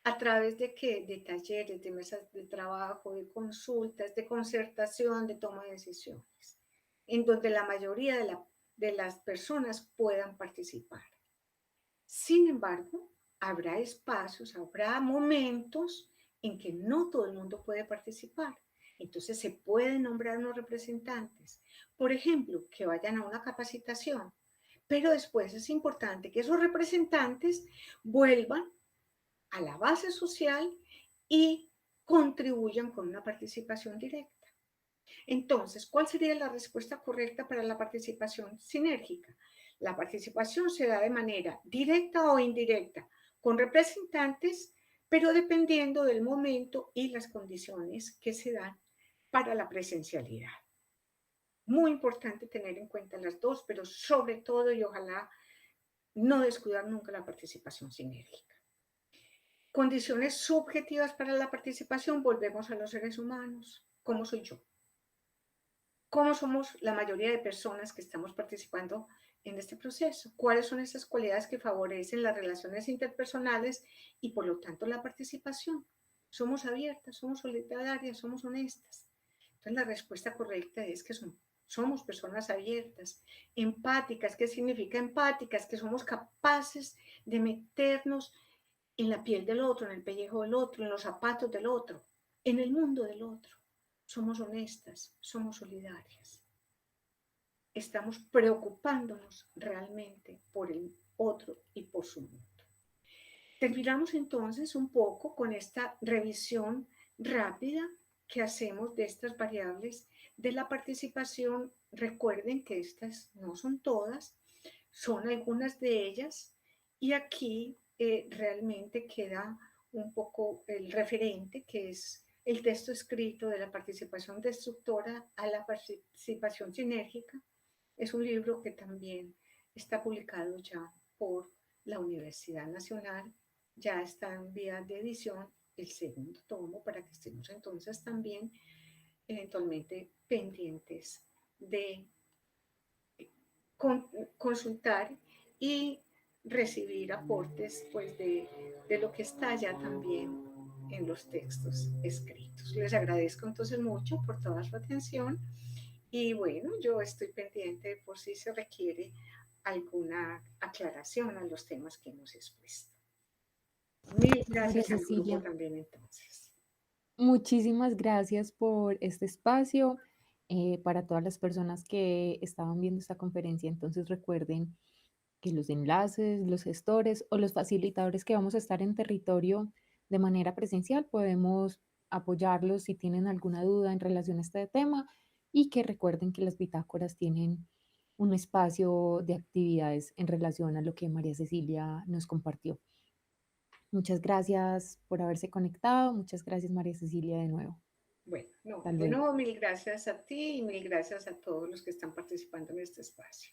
¿A través de qué? De talleres, de mesas de trabajo, de consultas, de concertación, de toma de decisiones, en donde la mayoría de las personas puedan participar. Sin embargo, habrá espacios, habrá momentos en que no todo el mundo puede participar. Entonces se pueden nombrar unos representantes, por ejemplo, que vayan a una capacitación, pero después es importante que esos representantes vuelvan a la base social y contribuyan con una participación directa. Entonces, ¿cuál sería la respuesta correcta para la participación sinérgica? La participación se da de manera directa o indirecta, con representantes, pero dependiendo del momento y las condiciones que se dan para la presencialidad. Muy importante tener en cuenta las dos, pero sobre todo y ojalá no descuidar nunca la participación sinérgica. Condiciones subjetivas para la participación, volvemos a los seres humanos. ¿Cómo soy yo? ¿Cómo somos la mayoría de personas que estamos participando en este proceso? ¿Cuáles son esas cualidades que favorecen las relaciones interpersonales y por lo tanto la participación? ¿Somos abiertas, somos solidarias, somos honestas? Entonces la respuesta correcta es que somos personas abiertas, empáticas. ¿Qué significa empáticas? Que somos capaces de meternos en la piel del otro, en el pellejo del otro, en los zapatos del otro, en el mundo del otro. Somos honestas, somos solidarias. Estamos preocupándonos realmente por el otro y por su mundo. Terminamos entonces un poco con esta revisión rápida que hacemos de estas variables de la participación. Recuerden que estas no son todas, son algunas de ellas y aquí realmente queda un poco el referente que es el texto escrito de la participación destructora a la participación sinérgica. Es un libro que también está publicado ya por la Universidad Nacional, ya está en vías de edición el segundo tomo para que estemos entonces también eventualmente pendientes de consultar y recibir aportes pues de lo que está ya también en los textos escritos. Les agradezco entonces mucho por toda su atención y bueno, yo estoy pendiente por si se requiere alguna aclaración a los temas que hemos expuesto. Mil María gracias al grupo Cecilia, también entonces. muchísimas gracias por este espacio. Para todas las personas que estaban viendo esta conferencia, entonces recuerden que los enlaces, los gestores o los facilitadores que vamos a estar en territorio de manera presencial, podemos apoyarlos si tienen alguna duda en relación a este tema y que recuerden que las bitácoras tienen un espacio de actividades en relación a lo que María Cecilia nos compartió. Muchas gracias por haberse conectado. Muchas gracias, María Cecilia, de nuevo. Bueno, no, Hasta de luego. nuevo mil gracias a ti y mil gracias a todos los que están participando en este espacio.